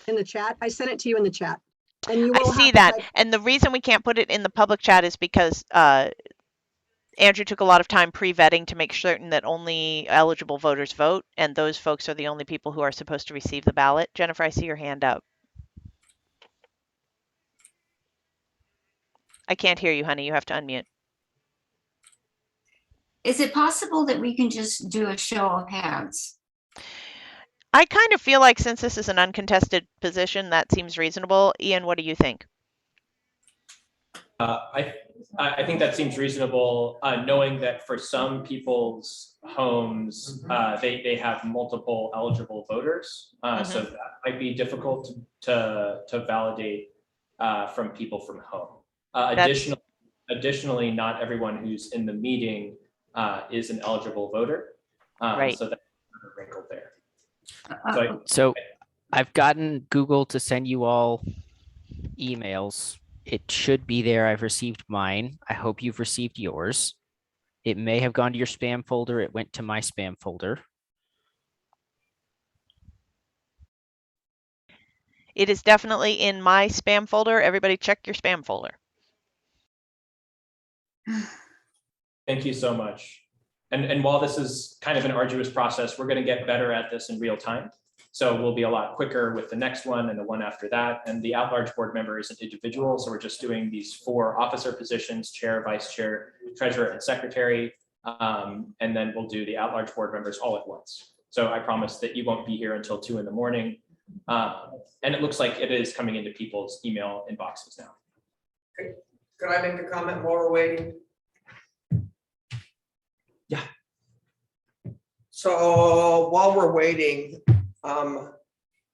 In the chat? I sent it to you in the chat. And you will I see have to that. type- And the reason we can't put it in the public chat is because Andrew took a lot of time pre-vetting to make certain that only eligible voters vote, and those folks are the only people who are supposed to receive the ballot. Jennifer, I see your hand up. I can't hear you, honey. You have to unmute. Is it possible that we can just do a show of hands? I kind of feel like since this is an uncontested position, that seems reasonable. Ian, what do you think? I think that seems reasonable, knowing that for some people's homes, they have multiple eligible voters. So that might be difficult to validate from people from home. Additionally, not everyone who's in the meeting is an eligible voter. Right. So that's a wrinkle there. So I've gotten Google to send you all emails. It should be there. I've received mine. I hope you've received yours. It may have gone to your spam folder. It went to my spam folder. It is definitely in my spam folder. Everybody check your spam folder. Thank you so much. And while this is kind of an arduous process, we're going to get better at this in real time. So we'll be a lot quicker with the next one and the one after that. And the at-large board member is an individual. So we're just doing these 4 officer positions, chair, vice chair, treasurer, and secretary. And then we'll do the at-large board members all at once. So I promise that you won't be here until 2 in the morning. And it looks like it is coming into people's email inboxes now. Could I make a comment while we're waiting? Yeah. So while we're waiting,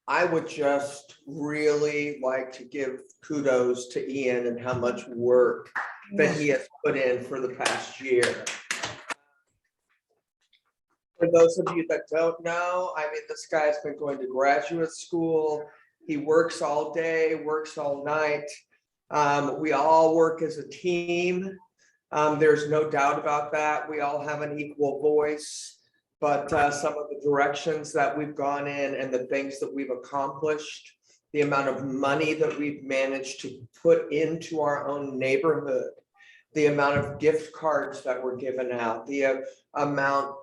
I would just really like to give kudos to Ian and how much work that he has put in for the past year. For those of you that don't know, I mean, this guy's been going to graduate school. He works all day, works all night. We all work as a team. There's no doubt about that. We all have an equal voice. But some of the directions that we've gone in and the things that we've accomplished, the amount of money that we've managed to put into our own neighborhood, the amount of gift cards that were given out, the amount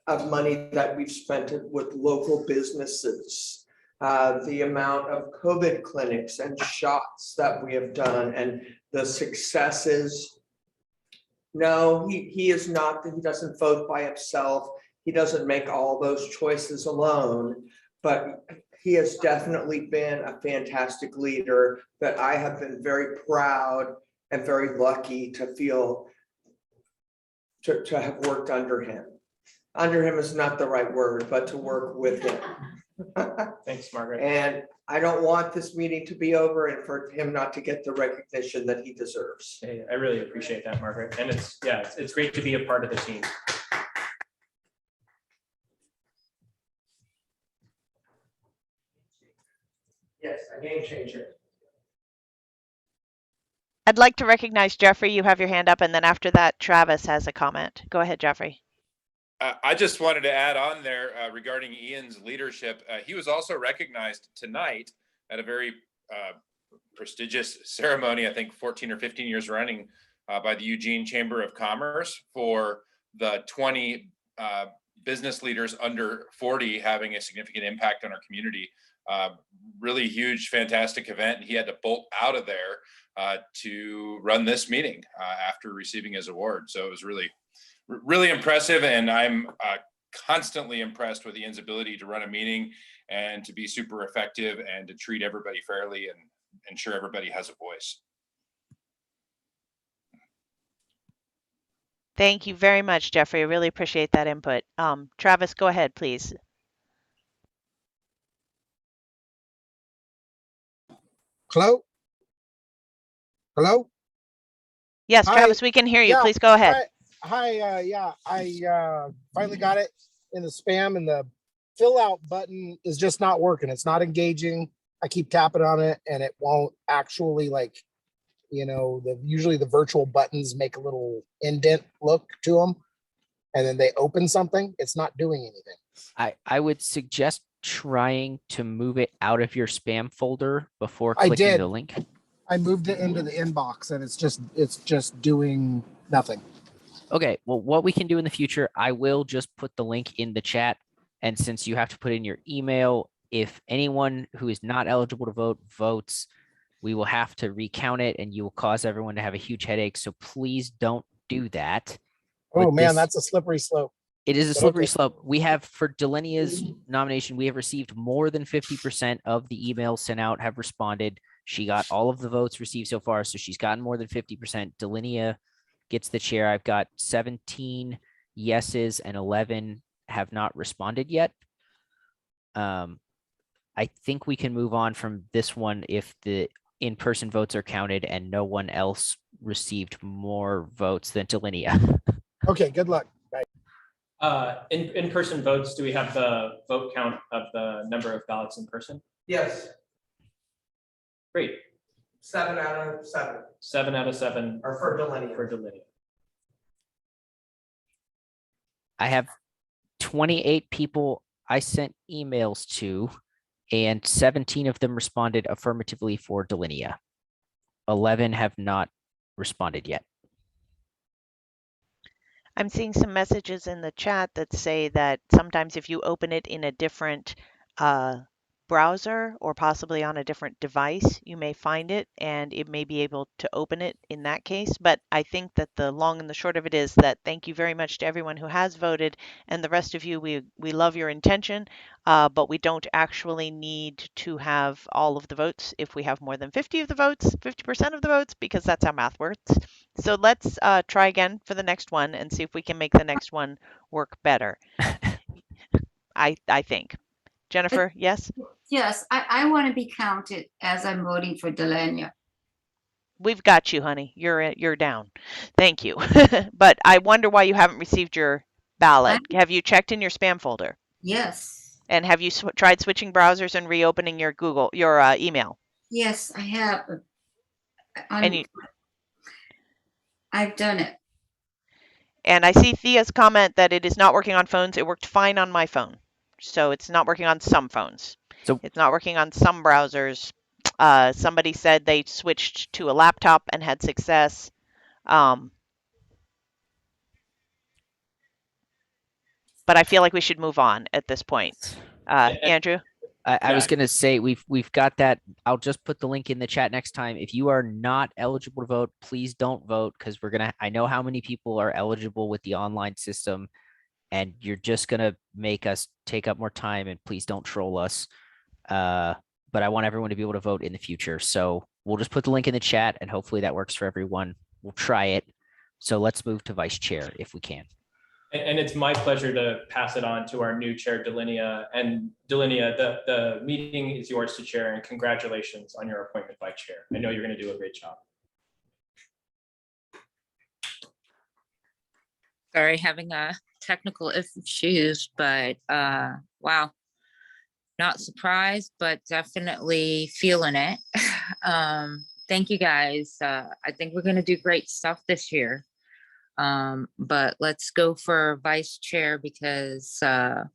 of money that we've spent with local businesses, the amount of COVID clinics and shots that we have done, and the successes. No, he is not, he doesn't vote by himself. He doesn't make all those choices alone, but he has definitely been a fantastic leader that I have been very proud and very lucky to feel to have worked under him. Under him is not the right word, but to work with him. Thanks, Margaret. And I don't want this meeting to be over and for him not to get the recognition that he deserves. Hey, I really appreciate that, Margaret. And it's great to be a part of the team. Yes, a game changer. I'd like to recognize Jeffrey. You have your hand up, and then after that, Travis has a comment. Go ahead, Jeffrey. I just wanted to add on there regarding Ian's leadership. He was also recognized tonight at a very prestigious ceremony, I think 14 or 15 years running, by the Eugene Chamber of Commerce for the 20 business leaders under 40 having a significant impact on our community. Really huge, fantastic event. He had to bolt out of there to run this meeting after receiving his award. So it was really impressive. And I'm constantly impressed with Ian's ability to run a meeting and to be super effective and to treat everybody fairly and ensure everybody has a voice. Thank you very much, Jeffrey. I really appreciate that input. Travis, go ahead, please. Hello? Hello? Yes, Hi. Travis, we can hear you. Yeah, Please go ahead. Hi, yeah, I finally got it in the spam, and the fill out button is just not working. It's not engaging. I keep tapping on it and it won't actually, like, you know, usually the virtual buttons make a little indent look to them and then they open something. It's not doing anything. I would suggest trying to move it out of your spam folder before I clicking did. the link. I moved it into the inbox and it's just doing nothing. Okay, well, what we can do in the future, I will just put the link in the chat. And since you have to put in your email, if anyone who is not eligible to vote votes, we will have to recount it and you will cause everyone to have a huge headache. So please don't do that. Oh With man, this- that's a slippery slope. It is a But slippery okay. slope. We have, for Delinia's nomination, we have received more than 50% of the emails sent out have responded. She got all of the votes received so far, so she's gotten more than 50%. Delinia gets the chair. I've got 17 yeses and 11 have not responded yet. I think we can move on from this one if the in-person votes are counted and no one else received more votes than Delinia. Okay, good luck. Bye. In-person votes, do we have the vote count of the number of ballots in person? Yes, Great. 7 out of 7 7 out of 7 are for Delaney. for Delinia. I have 28 people I sent emails to, and 17 of them responded affirmatively for Delinia. 11 have not responded yet. I'm seeing some messages in the chat that say that sometimes if you open it in a different browser or possibly on a different device, you may find it and it may be able to open it in that case. But I think that the long and the short of it is that thank you very much to everyone who has voted, and the rest of you, we love your intention, but we don't actually need to have all of the votes if we have more than 50 of the votes, 50% of the votes, because that's how math works. So let's try again for the next one and see if we can make the next one work better. I think. Jennifer, yes? Yes, I want to be counted as I'm voting for Delania. We've got you, honey. You're down. Thank you. But I wonder why you haven't received your ballot. Have you checked in your spam folder? Yes, And have you tried switching browsers and reopening your email? yes, I have. And I've done it. And I see Thea's comment that it is not working on phones. It worked fine on my phone. So it's not working on some phones. So it's not working on some browsers. Somebody said they switched to a laptop and had success. But I feel like we should move on at this point. Andrew? I was going to say we've got that. I'll just put the link in the chat next time. If you are not eligible to vote, please don't vote, because I know how many people are eligible with the online system, and you're just going to make us take up more time, and please don't troll us. But I want everyone to be able to vote in the future. So we'll just put the link in the chat and hopefully that works for everyone. We'll try it. So let's move to vice chair if we can. And it's my pleasure to pass it on to our new chair, Delinia. And Delinia, the meeting is yours to chair, and congratulations on your appointment by chair. I know you're going to do a great job. Sorry, having technical issues, but wow. Not surprised, but definitely feeling it. Thank you guys. I think we're going to do great stuff this year. But let's go for vice chair, because I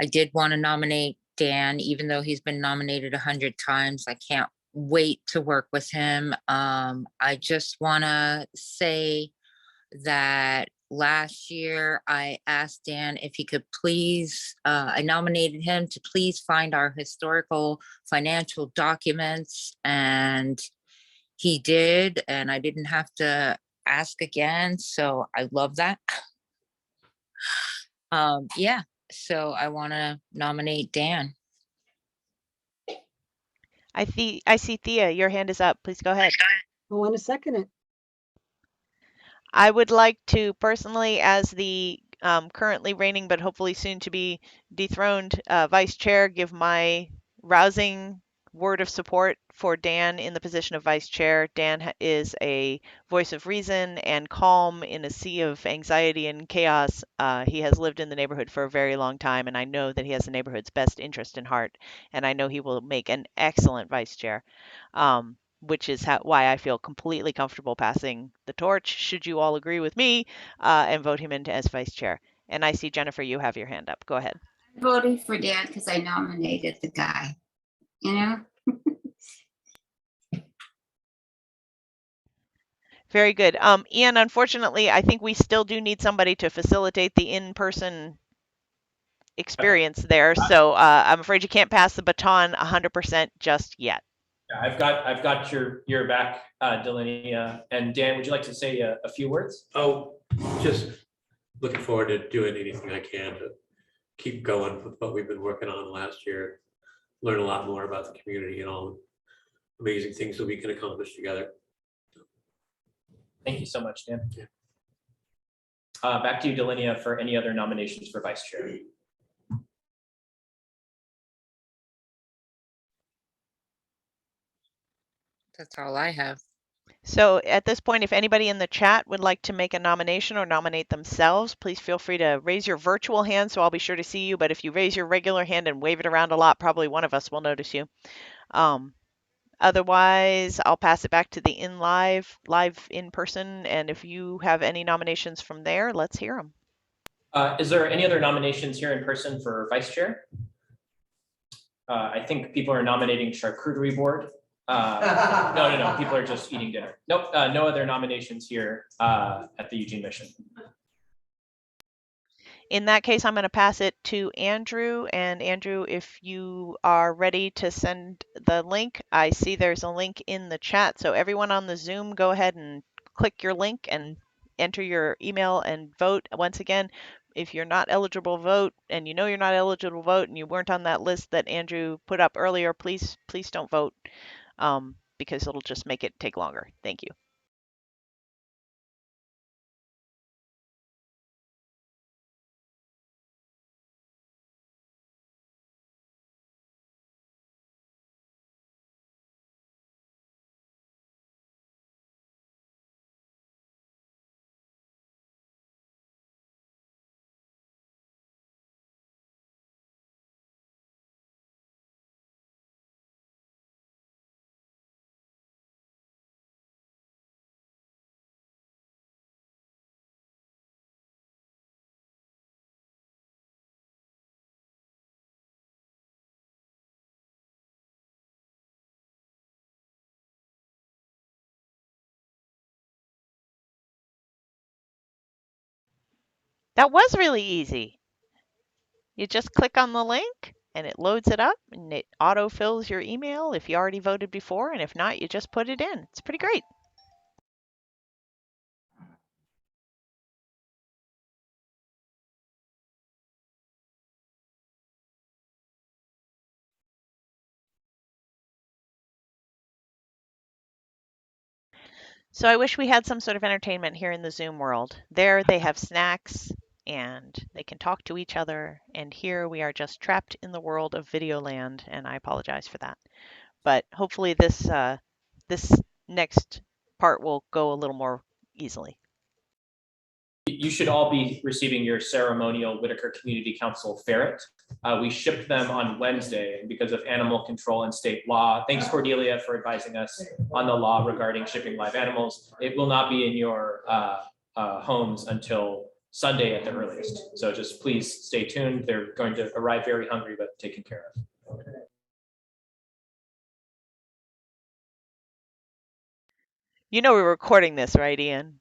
did want to nominate Dan, even though he's been nominated 100 times. I can't wait to work with him. I just want to say that last year I asked Dan if he could please, I nominated him to please find our historical financial documents, and he did, and I didn't have to ask again. So I love that. Yeah, so I want to nominate Dan. I see Thea, your hand is up. Please go ahead. I want to second it. I would like to personally, as the currently reigning but hopefully soon to be dethroned vice chair, give my rousing word of support for Dan in the position of vice chair. Dan is a voice of reason and calm in a sea of anxiety and chaos. He has lived in the neighborhood for a very long time, and I know that he has the neighborhood's best interest in heart, and I know he will make an excellent vice chair. Which is why I feel completely comfortable passing the torch, should you all agree with me, and vote him into as vice chair. And I see, Jennifer, you have your hand up. Go ahead. I voted for Dan because I nominated the guy, you know? Very good. Ian, unfortunately, I think we still do need somebody to facilitate the in-person experience there. So I'm afraid you can't pass the baton 100% just yet. Yeah, I've got your back, Delinia. And Dan, would you like to say a few words? Oh, just looking forward to doing anything I can to keep going with what we've been working on last year. Learn a lot more about the community and all the amazing things that we can accomplish together. Thank you so much, Dan. Back to you, Delinia, for any other nominations for vice chair. That's all I have. So at this point, if anybody in the chat would like to make a nomination or nominate themselves, please feel free to raise your virtual hand so I'll be sure to see you. But if you raise your regular hand and wave it around a lot, probably one of us will notice you. Otherwise, I'll pass it back to the live in person. And if you have any nominations from there, let's hear them. Is there any other nominations here in person for vice chair? I think people are nominating charcuterie board. No. People are just eating dinner. Nope. No other nominations here at the Eugene Mission. In that case, I'm going to pass it to Andrew. And Andrew, if you are ready to send the link, I see there's a link in the chat. So everyone on the Zoom, go ahead and click your link and enter your email and vote. Once again, if you're not eligible to vote and you know you're not eligible to vote and you weren't on that list that Andrew put up earlier, please don't vote because it'll just make it take longer. Thank you. That was really easy. You just click on the link and it loads it up and it auto fills your email if you already voted before. And if not, you just put it in. It's pretty great. So I wish we had some sort of entertainment here in the Zoom world. There they have snacks and they can talk to each other. And here we are just trapped in the world of Videoland, and I apologize for that. But hopefully this next part will go a little more easily. You should all be receiving your ceremonial Whitaker Community Council ferret. We shipped them on Wednesday because of animal control and state law. Thanks, Cordelia, for advising us on the law regarding shipping live animals. It will not be in your homes until Sunday at the earliest. So just please stay tuned. They're going to arrive very hungry, but taken care of. You know we're recording this, right, Ian?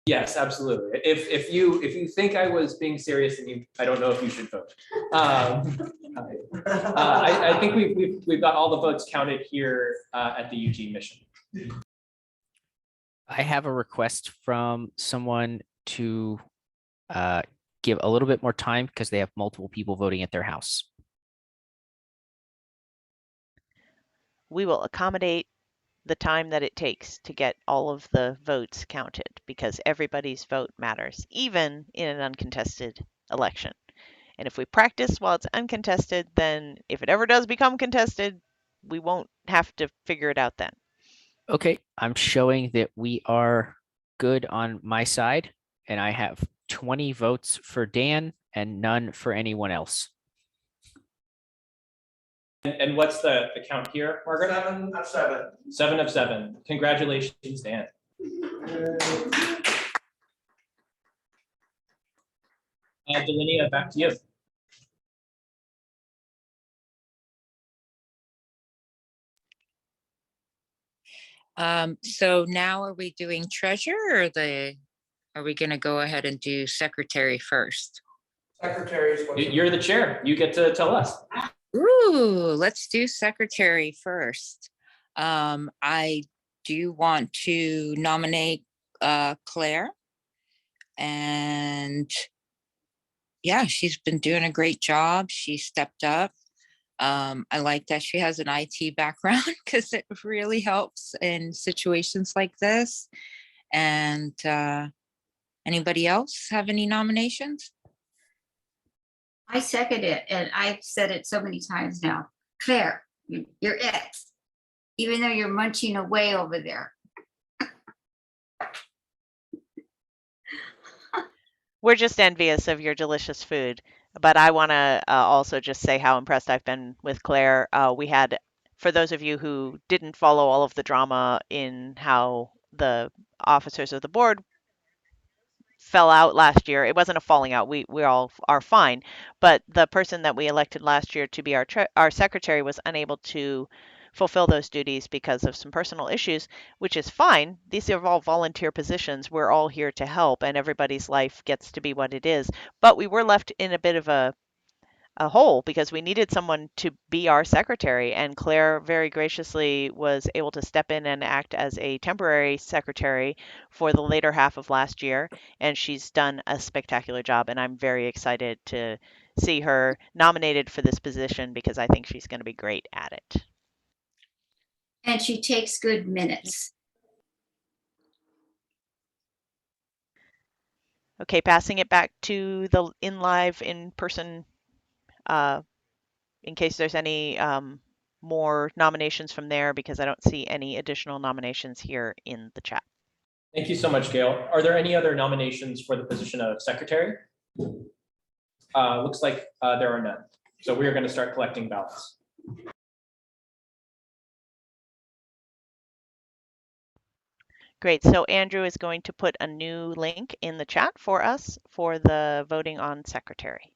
Yes, absolutely. If you think I was being serious, and I don't know if you should vote. I think we've got all the votes counted here at the Eugene Mission. I have a request from someone to give a little bit more time because they have multiple people voting at their house. We will accommodate the time that it takes to get all of the votes counted, because everybody's vote matters, even in an uncontested election. And if we practice while it's uncontested, then if it ever does become contested, we won't have to figure it out then. Okay, I'm showing that we are good on my side, and I have 20 votes for Dan and none for anyone else. And what's the count here, Margaret? 7 of 7. 7 of 7. Congratulations, Dan. Delinia, back to you. So now are we doing treasurer or are we gonna go ahead and do secretary first? Secretaries. You're the chair. You get to tell us. Ooh, let's do secretary first. I do want to nominate Claire. And yeah, she's been doing a great job. She stepped up. I like that she has an IT background because it really helps in situations like this. And anybody else have any nominations? I second it, and I've said it so many times now. Claire, you're it. Even though you're munching away over there. We're just envious of your delicious food. But I want to also just say how impressed I've been with Claire. We had, for those of you who didn't follow all of the drama in how the officers of the board fell out last year, it wasn't a falling out. We all are fine. But the person that we elected last year to be our secretary was unable to fulfill those duties because of some personal issues, which is fine. These are all volunteer positions. We're all here to help, and everybody's life gets to be what it is. But we were left in a bit of a hole because we needed someone to be our secretary, and Claire very graciously was able to step in and act as a temporary secretary for the later half of last year, and she's done a spectacular job, and I'm very excited to see her nominated for this position because I think she's going to be great at it. And she takes good minutes. Okay, passing it back to the in-person in case there's any more nominations from there, because I don't see any additional nominations here in the chat. Thank you so much, Gail. Are there any other nominations for the position of secretary? Looks like there are none. So we are going to start collecting ballots. Great. So Andrew is going to put a new link in the chat for us for the voting on secretary.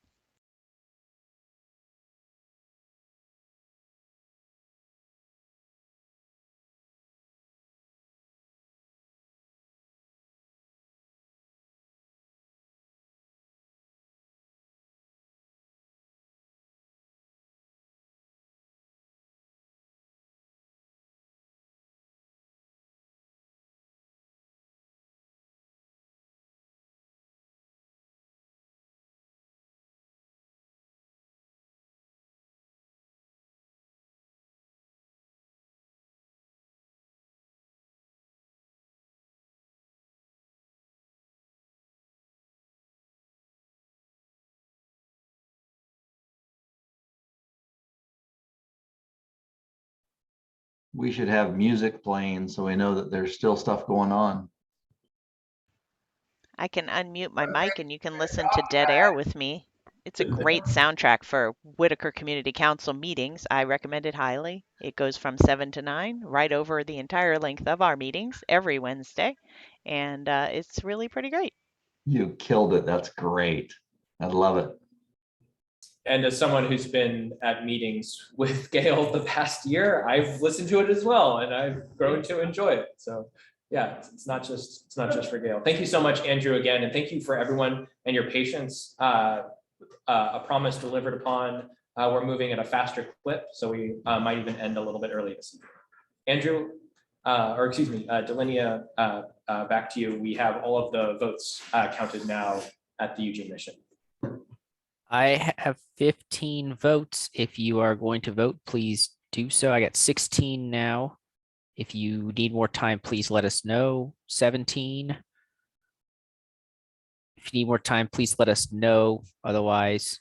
We should have music playing so we know that there's still stuff going on. I can unmute my mic and you can listen to Dead Air with me. It's a great soundtrack for Whitaker Community Council meetings. I recommend it highly. It goes from 7 to 9, right over the entire length of our meetings every Wednesday. And it's really pretty great. You killed it. That's great. I love it. And as someone who's been at meetings with Gail the past year, I've listened to it as well, and I've grown to enjoy it. So yeah, it's not just for Gail. Thank you so much, Andrew, again, and thank you for everyone and your patience. A promise delivered upon. We're moving at a faster clip, so we might even end a little bit early this evening. Andrew, or excuse me, Delinia, back to you. We have all of the votes counted now at the Eugene Mission. I have 15 votes. If you are going to vote, please do so. I got 16 now. If you need more time, please let us know. 17. If you need more time, please let us know. Otherwise,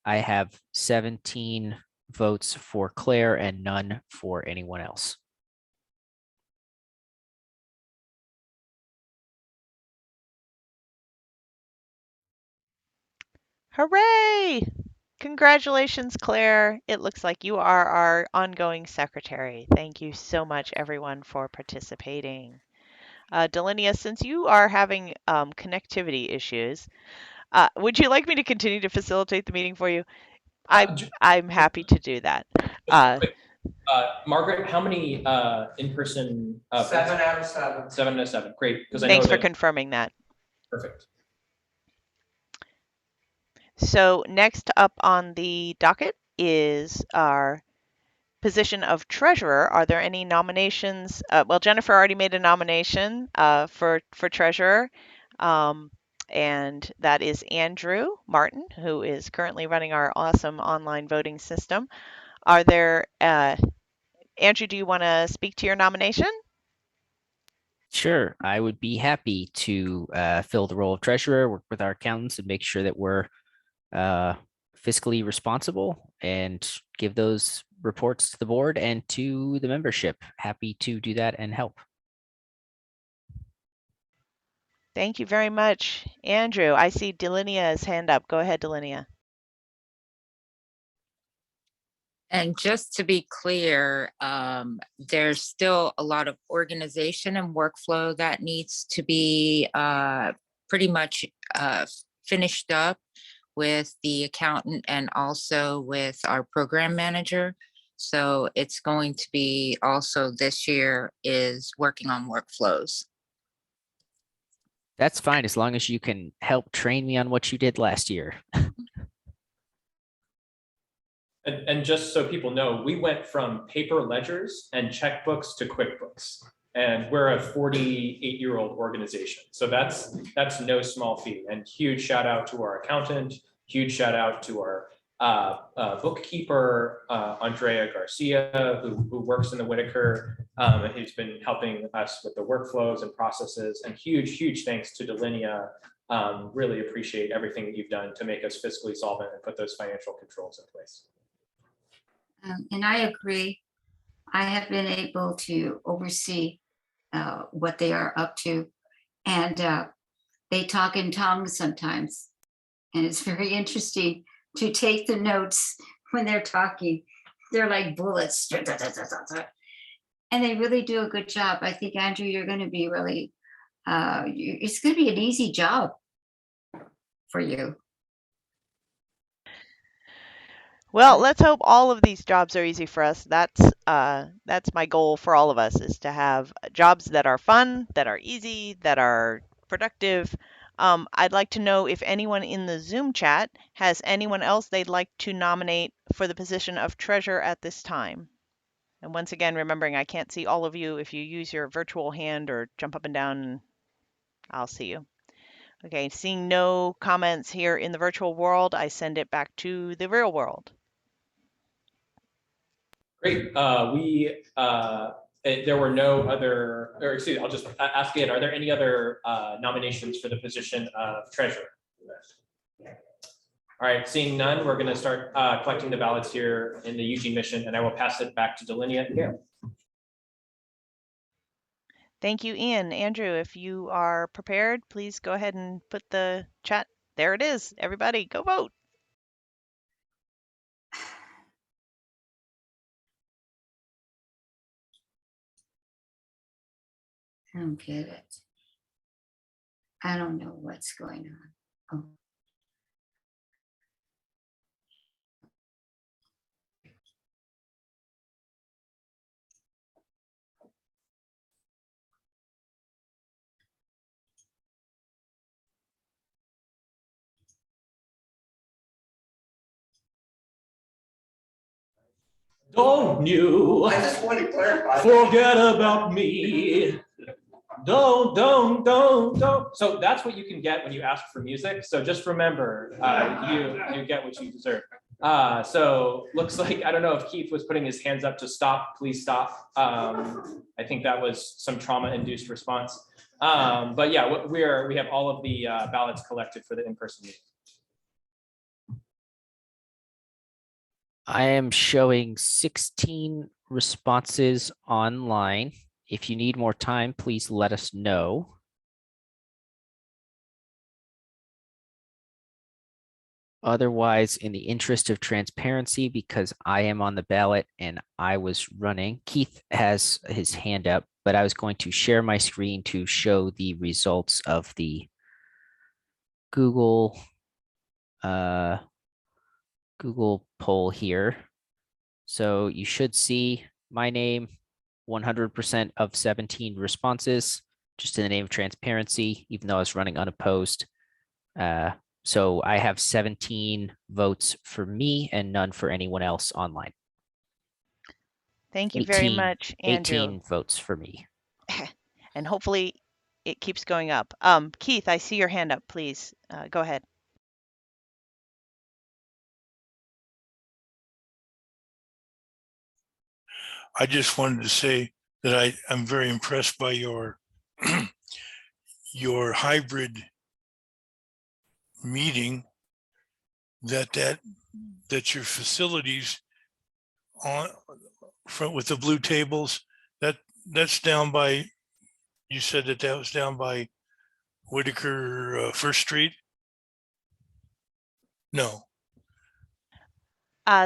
I have 17 votes for Claire and none for anyone else. Hooray! Congratulations, Claire. It looks like you are our ongoing secretary. Thank you so much, everyone, for participating. Delinia, since you are having connectivity issues, would you like me to continue to facilitate the meeting for you? I'm happy to do that. Margaret, how many in-person? 7 out of 7. 7 out of 7, great. Because I know Thanks for that. confirming that. Perfect. So next up on the docket is our position of treasurer. Are there any nominations? Well, Jennifer already made a nomination for treasurer. And that is Andrew Martin, who is currently running our awesome online voting system. Are there, Andrew, do you want to speak to your nomination? Sure, I would be happy to fill the role of treasurer, work with our accountants and make sure that we're fiscally responsible and give those reports to the board and to the membership. Happy to do that and help. Thank you very much, Andrew. I see Delinia's hand up. Go ahead, Delinia. And just to be clear, there's still a lot of organization and workflow that needs to be pretty much finished up with the accountant and also with our program manager. So it's going to be also this year is working on workflows. That's fine, as long as you can help train me on what you did last year. And just so people know, we went from paper ledgers and checkbooks to QuickBooks, and we're a 48-year-old organization. So that's no small feat. And huge shout out to our accountant, huge shout out to our bookkeeper, Andrea Garcia, who works in the Whitaker, and who's been helping us with the workflows and processes. And huge thanks to Delinia. Really appreciate everything that you've done to make us fiscally solvent and put those financial controls in place. And I agree. I have been able to oversee what they are up to. And they talk in tongues sometimes. And it's very interesting to take the notes when they're talking. They're like bullets. And they really do a good job. I think, Andrew, you're going to be really, it's going to be an easy job for you. Well, let's hope all of these jobs are easy for us. That's my goal for all of us, is to have jobs that are fun, that are easy, that are productive. I'd like to know if anyone in the Zoom chat has anyone else they'd like to nominate for the position of treasurer at this time. And once again, remembering I can't see all of you. If you use your virtual hand or jump up and down, I'll see you. Okay, seeing no comments here in the virtual world, I send it back to the real world. Great. There were no other, or excuse me, I'll just ask again, are there any other nominations for the position of treasurer? All right, seeing none, we're going to start collecting the ballots here in the Eugene mission, and I will pass it back to Delinia and Gail. Thank you, Ian. Andrew, if you are prepared, please go ahead and put the chat. There it is. Everybody, go vote. I don't get it. I don't know what's going on. Oh. Don't you I just want to clarify. forget about me. Don't. So that's what you can get when you ask for music. So just remember, you get what you deserve. So looks like, I don't know if Keith was putting his hands up to stop, please stop. I think that was some trauma-induced response. But yeah, we have all of the ballots collected for the in-person meeting. I am showing 16 responses online. If you need more time, please let us know. Otherwise, in the interest of transparency, because I am on the ballot and I was running, Keith has his hand up, but I was going to share my screen to show the results of the Google poll here. So you should see my name, 100% of 17 responses, just in the name of transparency, even though I was running unopposed. So I have 17 votes for me and none for anyone else online. Thank you very much, Andrew. 18 votes for me. And hopefully it keeps going up. Keith, I see your hand up, please. Go ahead. I just wanted to say that I'm very impressed by your your hybrid meeting, that your facilities on front with the blue tables, that's down by, you said that was down by Whitaker First Street? No.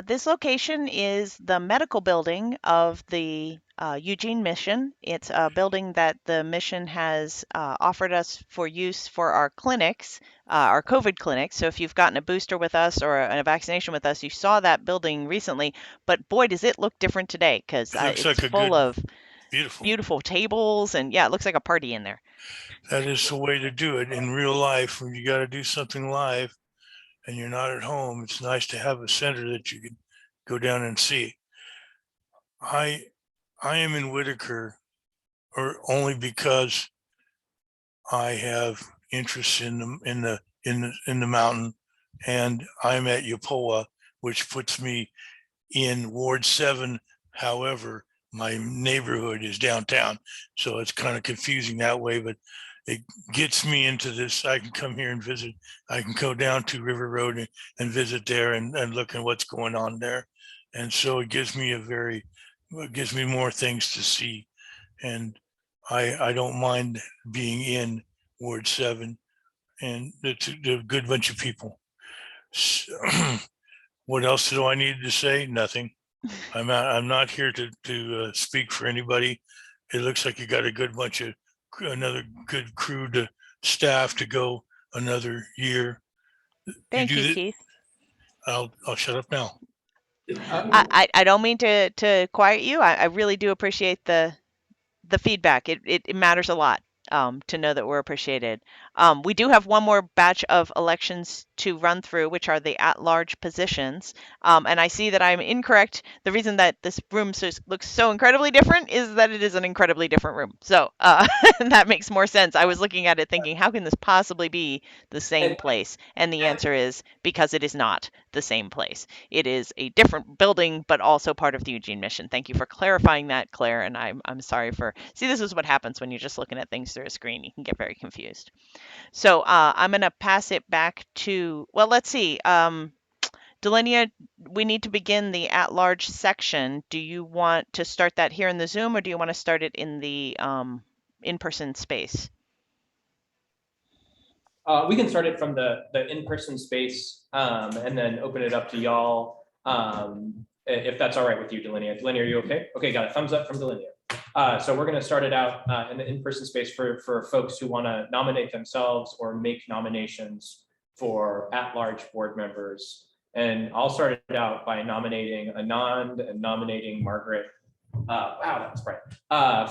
This location is the medical building of the Eugene Mission. It's a building that the mission has offered us for use for our clinics, our COVID clinics. So if you've gotten a booster with us or a vaccination with us, you saw that building recently. But boy, does it look different today, because it's like a full of beautiful tables, and yeah, it looks like a party in there. That is the way to do it in real life. When you got to do something live and you're not at home, it's nice to have a center that you can go down and see. I am in Whitaker, or only because I have interest in the mountain, and I'm at Yapoa, which puts me in Ward 7. However, my neighborhood is downtown, so it's kind of confusing that way, but it gets me into this. I can come here and visit. I can go down to River Road and visit there and look at what's going on there. And so it gives me more things to see. And I don't mind being in Ward 7, and it's a good bunch of people. What else do I need to say? Nothing. I'm not here to speak for anybody. It looks like you got another good crew to staff to go another year. Thank you, Keith. I'll shut up now. I don't mean to quiet you. I really do appreciate the feedback. It matters a lot to know that we're appreciated. We do have one more batch of elections to run through, which are the at-large positions. And I see that I'm incorrect. The reason that this room looks so incredibly different is that it is an incredibly different room. So that makes more sense. I was looking at it thinking, how can this possibly be the same place? And the answer is because it is not the same place. It is a different building, but also part of the Eugene Mission. Thank you for clarifying that, Claire. And I'm sorry for, see, this is what happens when you're just looking at things through a screen. You can get very confused. So I'm going to pass it back to, well, let's see. Delinia, we need to begin the at-large section. Do you want to start that here in the Zoom, or do you want to start it in the in-person space? We can start it from the in-person space and then open it up to y'all. If that's all right with you, Delinia. Delinia, are you okay? Okay, got a thumbs up from Delinia. So we're going to start it out in the in-person space for folks who want to nominate themselves or make nominations for at-large board members. And I'll start it out by nominating Anand and nominating Margaret. Wow, that's bright.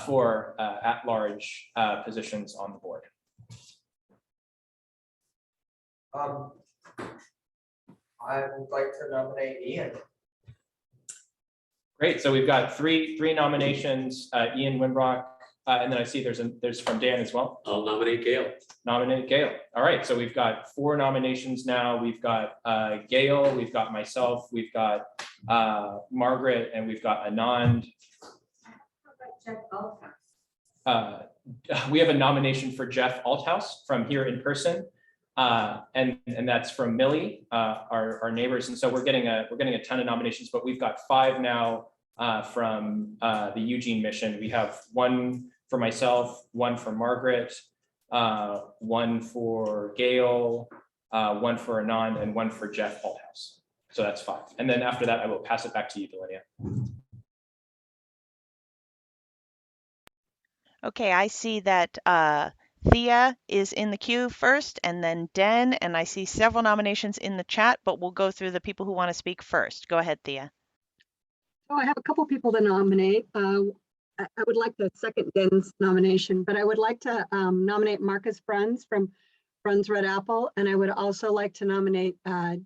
For at-large positions on the board. I would like to nominate Ian. Great. So we've got three nominations: Ian Winbrock, And then I see there's from Dan as well. I'll nominate Gail. Nominate Gail. All right, so we've got 4 nominations now. We've got Gail, we've got myself, we've got Margaret, and we've got Anand. We have a nomination for Jeff Althouse from here in person. And that's from Millie, our neighbors. And so we're getting a ton of nominations, but we've got 5 now from the Eugene mission. We have 1 for myself, 1 for Margaret, 1 for Gail, 1 for Anand, and 1 for Jeff Althouse. So that's 5. And then after that, I will pass it back to you, Delinea. Okay, I see that Thea is in the queue first, and then Den, and I see several nominations in the chat, but we'll go through the people who want to speak first. Go ahead, Thea. Oh, I have a couple people to nominate. I would like to second Den's nomination, but I would like to nominate Marcus Bruns from Bruns Red Apple, and I would also like to nominate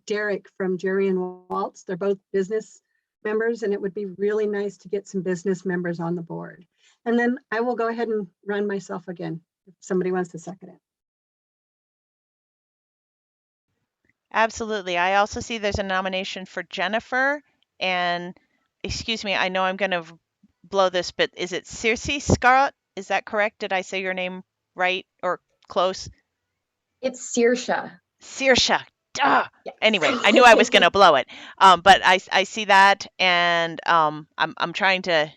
Derek from Jerry and Waltz. They're both business members, and it would be really nice to get some business members on the board. And then I will go ahead and run myself again, if somebody wants to second it. Absolutely. I also see there's a nomination for Jennifer, and excuse me, I know I'm going to blow this, but is it Circe Scott? Is that correct? Did I say your name right or close? It's Saoirse. Saoirse. Duh. Yes. Anyway, I knew I was going to blow it. But I see that, and I'm trying to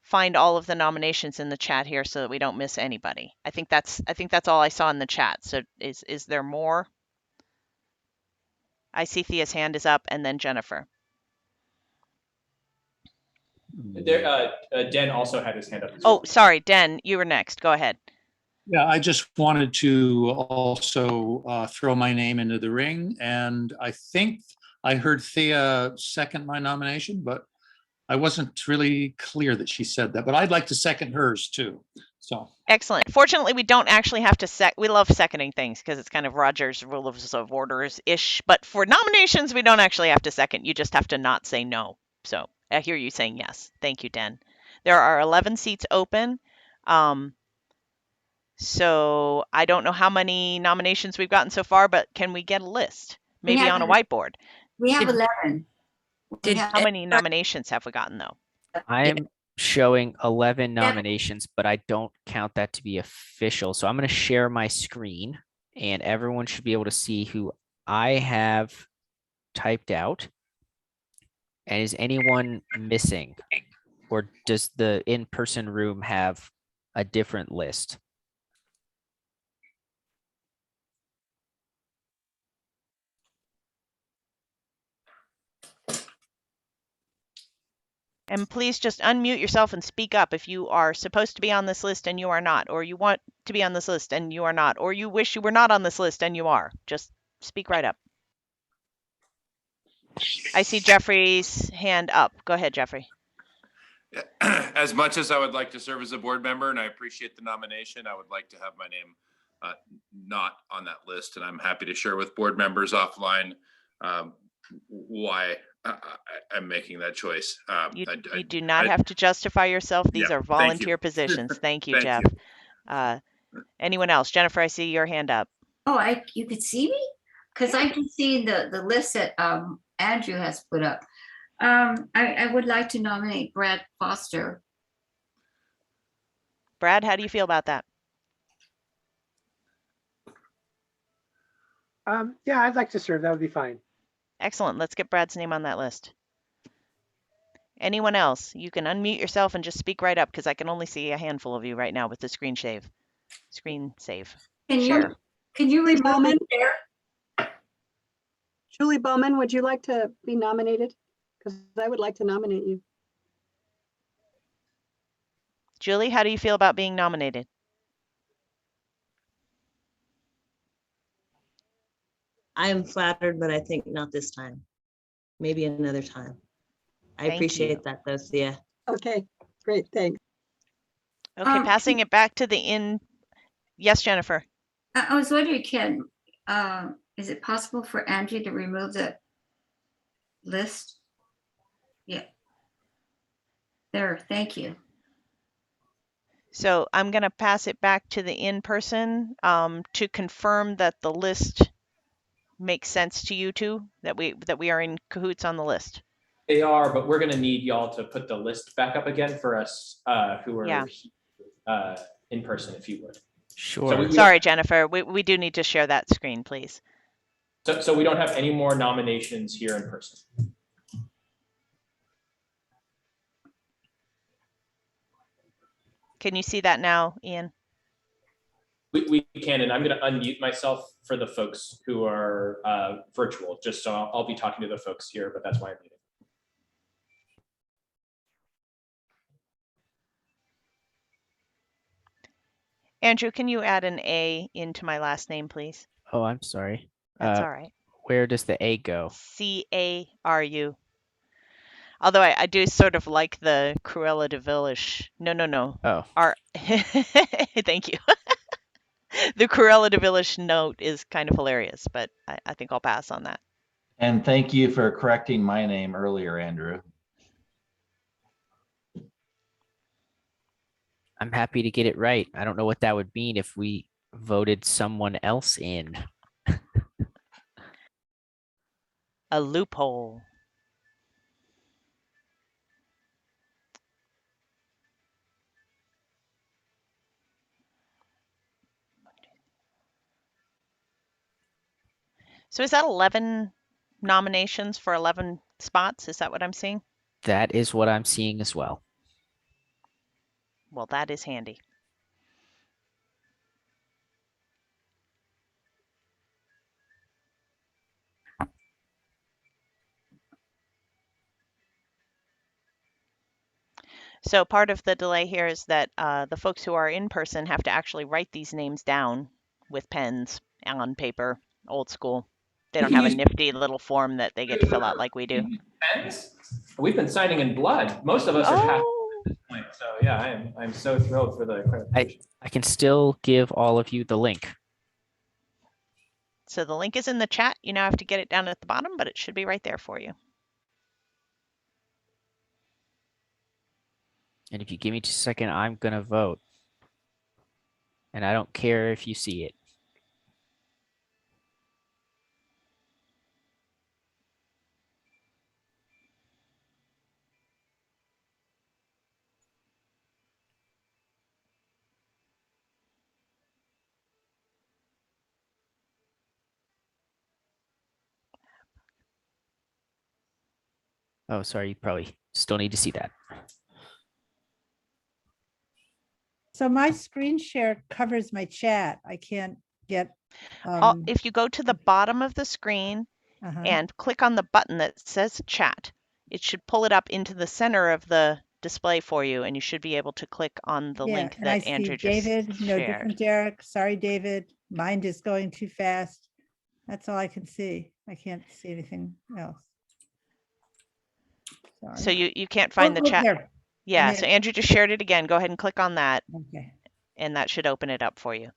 find all of the nominations in the chat here so that we don't miss anybody. I think that's all I saw in the chat. So is there more? I see Thea's hand is up, and then Jennifer. There, Den also had his hand up. Oh, sorry, Den, you were next. Go ahead. Yeah, I just wanted to also throw my name into the ring, and I think I heard Thea second my nomination, but I wasn't really clear that she said that, but I'd like to second hers too. So Excellent. Fortunately, we don't actually have to we love seconding things because it's kind of Roger's rules of orders-ish, but for nominations, we don't actually have to second. You just have to not say no. So I hear you saying yes. Thank you, Den. There are 11 seats open. So I don't know how many nominations we've gotten so far, but can we get a list? Maybe on a whiteboard. We have 11. How many nominations have we gotten though? I'm showing 11 nominations, but I don't count that to be official. So I'm going to share my screen and everyone should be able to see who I have typed out. And is anyone missing? Or does the in-person room have a different list? And please just unmute yourself and speak up if you are supposed to be on this list and you are not, or you want to be on this list and you are not, or you wish you were not on this list and you are. Just speak right up. I see Jeffrey's hand up. Go ahead, Jeffrey. As much as I would like to serve as a board member and I appreciate the nomination, I would like to have my name not on that list. And I'm happy to share with board members offline why I'm making that choice. You do not have to justify yourself. These are volunteer positions. Thank you, Jeff. Anyone else? Jennifer, I see your hand up. Oh, you could see me? Because I can see the list that Andrew has put up. I would like to nominate Brad Foster. Brad, how do you feel about that? Yeah, I'd like to serve. That would be fine. Excellent. Let's get Brad's name on that list. Anyone else? You can unmute yourself and just speak right up because I can only see a handful of you right now with the screen save. Screen save. Can you remove it there? Julie Bowman, would you like to be nominated? Because I would like to nominate you. Julie, how do you feel about being nominated? I am flattered, but I think not this time. Maybe another time. I Thank appreciate you. that though, Thea. Okay, great, thanks. Okay, passing it back to the in. Yes, Jennifer. I was wondering, Ken, is it possible for Andrew to remove the list? Yeah. There, thank you. So I'm going to pass it back to the in-person to confirm that the list makes sense to you two, that we are in cahoots on the list. They are, but we're gonna need y'all to put the list back up again for us who Yeah. are in person, if you would. Sure. Sorry, Jennifer, we do need to share that screen, please. So we don't have any more nominations here in person. Can you see that now, Ian? We can, and I'm going to unmute myself for the folks who are virtual, just so I'll be talking to the folks here, but that's why I'm muting. Andrew, can you add an A into my last name, please? Oh, I'm sorry. That's all right. Where does the A go? C-A-R-U. Although I do sort of like the Cruella de Vil-ish. No. Oh. Thank you. The Cruella de Vil-ish note is kind of hilarious, but I think I'll pass on that. And thank you for correcting my name earlier, Andrew. I'm happy to get it right. I don't know what that would mean if we voted someone else in. A loophole. So is that 11 nominations for 11 spots? Is that what I'm seeing? That is what I'm seeing as well. Well, that is handy. So part of the delay here is that the folks who are in person have to actually write these names down with pens on paper, old school. They don't have a nifty little form that they get to fill out like we do. Pens? We've been signing in blood. Most of us are half at this point. So yeah, I'm so thrilled for the clarification. I can still give all of you the link. So the link is in the chat. You now have to get it down at the bottom, but it should be right there for you. And if you give me just a second, I'm going to vote. And I don't care if you see it. Oh, sorry, you probably still need to see that. So my screen share covers my chat. I can't get. If you go to the bottom of the screen Uh-huh. and click on the button that says chat, it should pull it up into the center of the display for you, and you should be able to click on the Yeah, link and I that see Andrew just David, no shared. different, Derek. Sorry, David. Mind is going too fast. That's all I can see. I can't see anything else. Sorry. So you can't find the chat. There. Yeah, I'm so in. Andrew just shared it again. Go ahead and click on that. Okay. And that should open it up for you.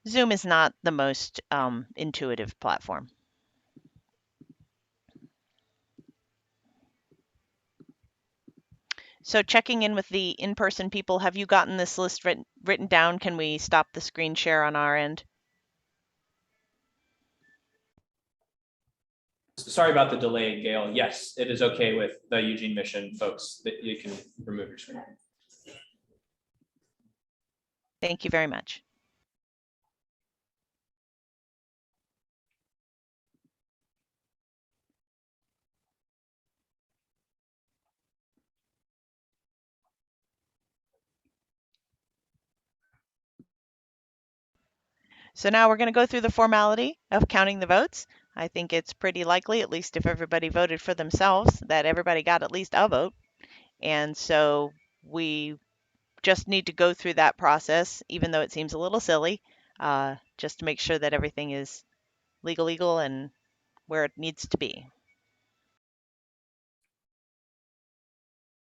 Zoom is not the most intuitive platform. So checking in with the in-person people, have you gotten this list written down? Can we stop the screen share on our end? Sorry about the delay, Gail. Yes, it is okay with the Eugene Mission folks that you can remove your screen. Thank you very much. So now we're going to go through the formality of counting the votes. I think it's pretty likely, at least if everybody voted for themselves, that everybody got at least a vote. And so we just need to go through that process, even though it seems a little silly, just to make sure that everything is legal and where it needs to be.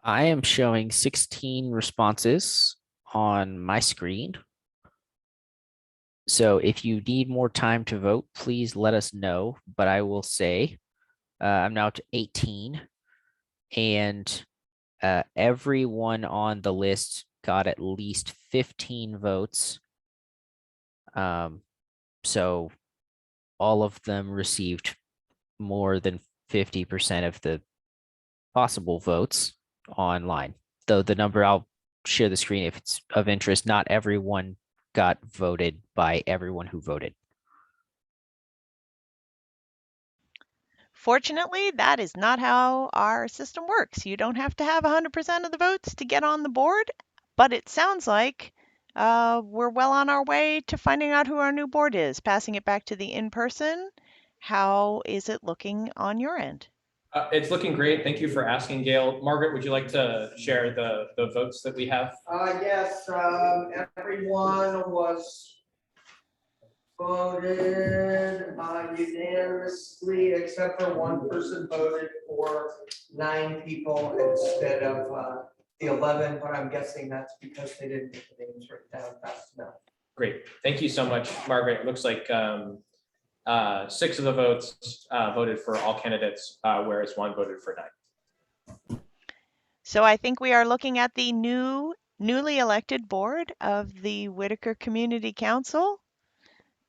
I am showing 16 responses on my screen. So if you need more time to vote, please let us know. But I will say I'm now to 18, and everyone on the list got at least 15 votes. So all of them received more than 50% of the possible votes online. Though the number, I'll share the screen if it's of interest, not everyone got voted by everyone who voted. Fortunately, that is not how our system works. You don't have to have 100% of the votes to get on the board, but it sounds like we're well on our way to finding out who our new board is. Passing it back to the in-person, how is it looking on your end? It's looking great. Thank you for asking, Gail. Margaret, would you like to share the votes that we have? Yes, everyone was voted unanimously, except for one person voted for 9 people instead of the 11, but I'm guessing that's because they didn't get the names written down fast enough. Great. Thank you so much, Margaret. It looks like 6 of the votes voted for all candidates, whereas 1 voted for 9. So I think we are looking at the newly elected board of the Whitaker Community Council.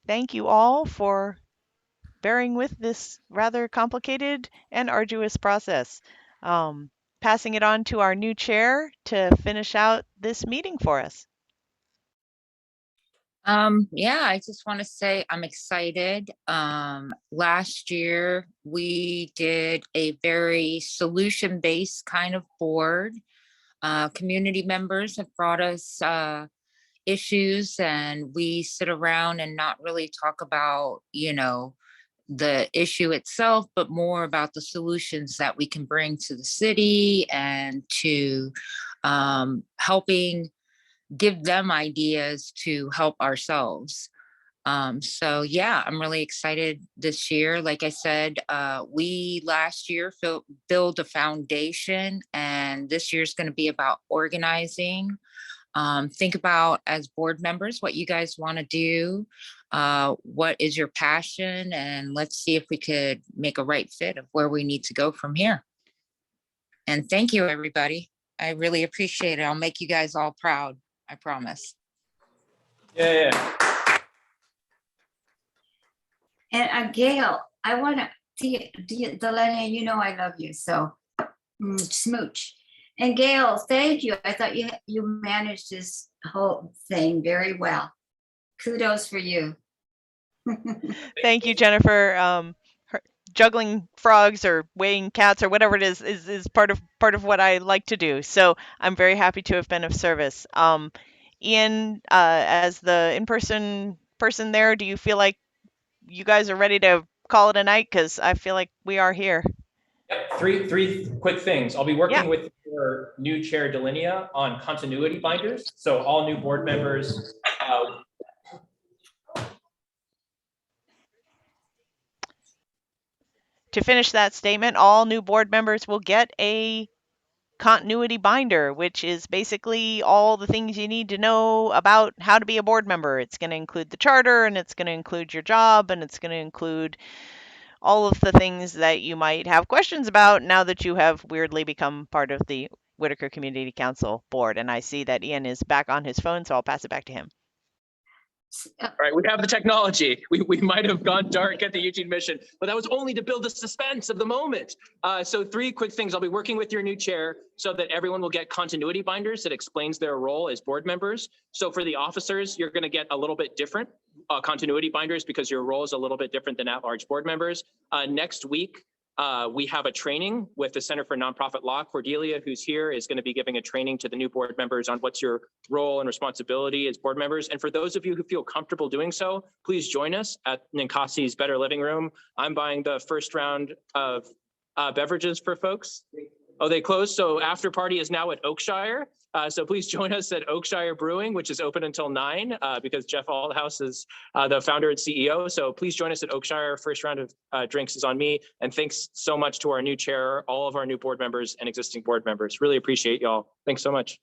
Thank you all for bearing with this rather complicated and arduous process. Passing it on to our new chair to finish out this meeting for us. Yeah, I just want to say I'm excited. Last year we did a very solution-based kind of board. Community members have brought us issues, and we sit around and not really talk about, the issue itself, but more about the solutions that we can bring to the city and to helping give them ideas to help ourselves. So yeah, I'm really excited this year. Like I said, we last year built a foundation, and this year's going to be about organizing. Think about, as board members, what you guys want to do, what is your passion, and let's see if we could make a right fit of where we need to go from here. And thank you, everybody. I really appreciate it. I'll make you guys all proud. I promise. Yeah. And Gail, I want to, Delaney, I love you, so smooch. And Gail, thank you. I thought you managed this whole thing very well. Kudos for you. Thank you, Jennifer. Juggling frogs or weighing cats or whatever it is part of what I like to do. So I'm very happy to have been of service. Ian, as the in-person person there, do you feel like you guys are ready to call it a night? Because I feel like we are here. Yep. Three quick things. I'll be working with your new chair, Delinea, on continuity binders. So all new board members. To finish that statement, all new board members will get a continuity binder, which is basically all the things you need to know about how to be a board member. It's going to include the charter, and it's going to include your job, and it's going to include all of the things that you might have questions about now that you have weirdly become part of the Whitaker Community Council board. And I see that Ian is back on his phone, so I'll pass it back to him. All right, we have the technology. We might have gone dark at the Eugene mission, but that was only to build the suspense of the moment. So 3 quick things. I'll be working with your new chair so that everyone will get continuity binders that explains their role as board members. So for the officers, you're going to get a little bit different continuity binders because your role is a little bit different than at-large board members. Next week, we have a training with the Center for Nonprofit Law. Cordelia, who's here, is going to be giving a training to the new board members on what's your role and responsibility as board members. And for those of you who feel comfortable doing so, please join us at Ninkasi's Better Living Room. I'm buying the first round of beverages for folks. Oh, they closed. So after party is now at Oakshire. So please join us at Oakshire Brewing, which is open until 9 because Jeff Aldhouse is the founder and CEO. So please join us at Oakshire. First round of drinks is on me. And thanks so much to our new chair, all of our new board members and existing board members. Really appreciate y'all. Thanks so much.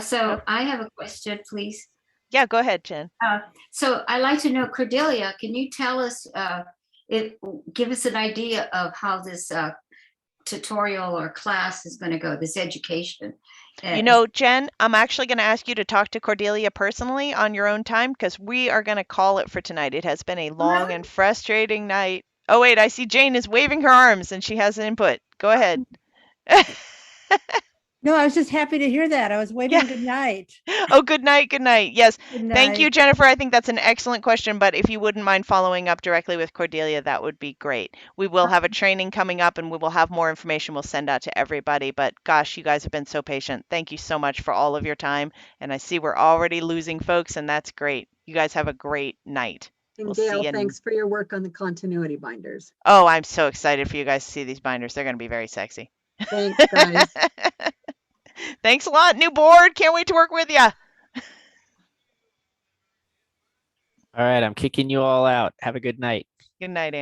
So I have a question, please. Yeah, go ahead, Jen. So I'd like to know, Cordelia, can you tell us, give us an idea of how this tutorial or class is going to go, this education. You know, Jen, I'm actually going to ask you to talk to Cordelia personally on your own time because we are going to call it for tonight. It has been a long and frustrating night. Oh, wait, I see Jane is waving her arms and she has an input. Go ahead. No, I was just happy to hear that. I was waving good night. Oh, good night. Good night. Yes. Good Thank you, night. Jennifer. I think that's an excellent question, but if you wouldn't mind following up directly with Cordelia, that would be great. We will have a training coming up and we will have more information we'll send out to everybody, but gosh, you guys have been so patient. Thank you so much for all of your time. And I see we're already losing folks and that's great. You guys have a great night. And We'll see Gail, you in- thanks for your work on the continuity binders. Oh, I'm so excited for you guys to see these binders. They're going to be very sexy. Thanks, guys. Thanks a lot, new board. Can't wait to work with you. All right, I'm kicking you all out. Have a good night. Good night, Andy.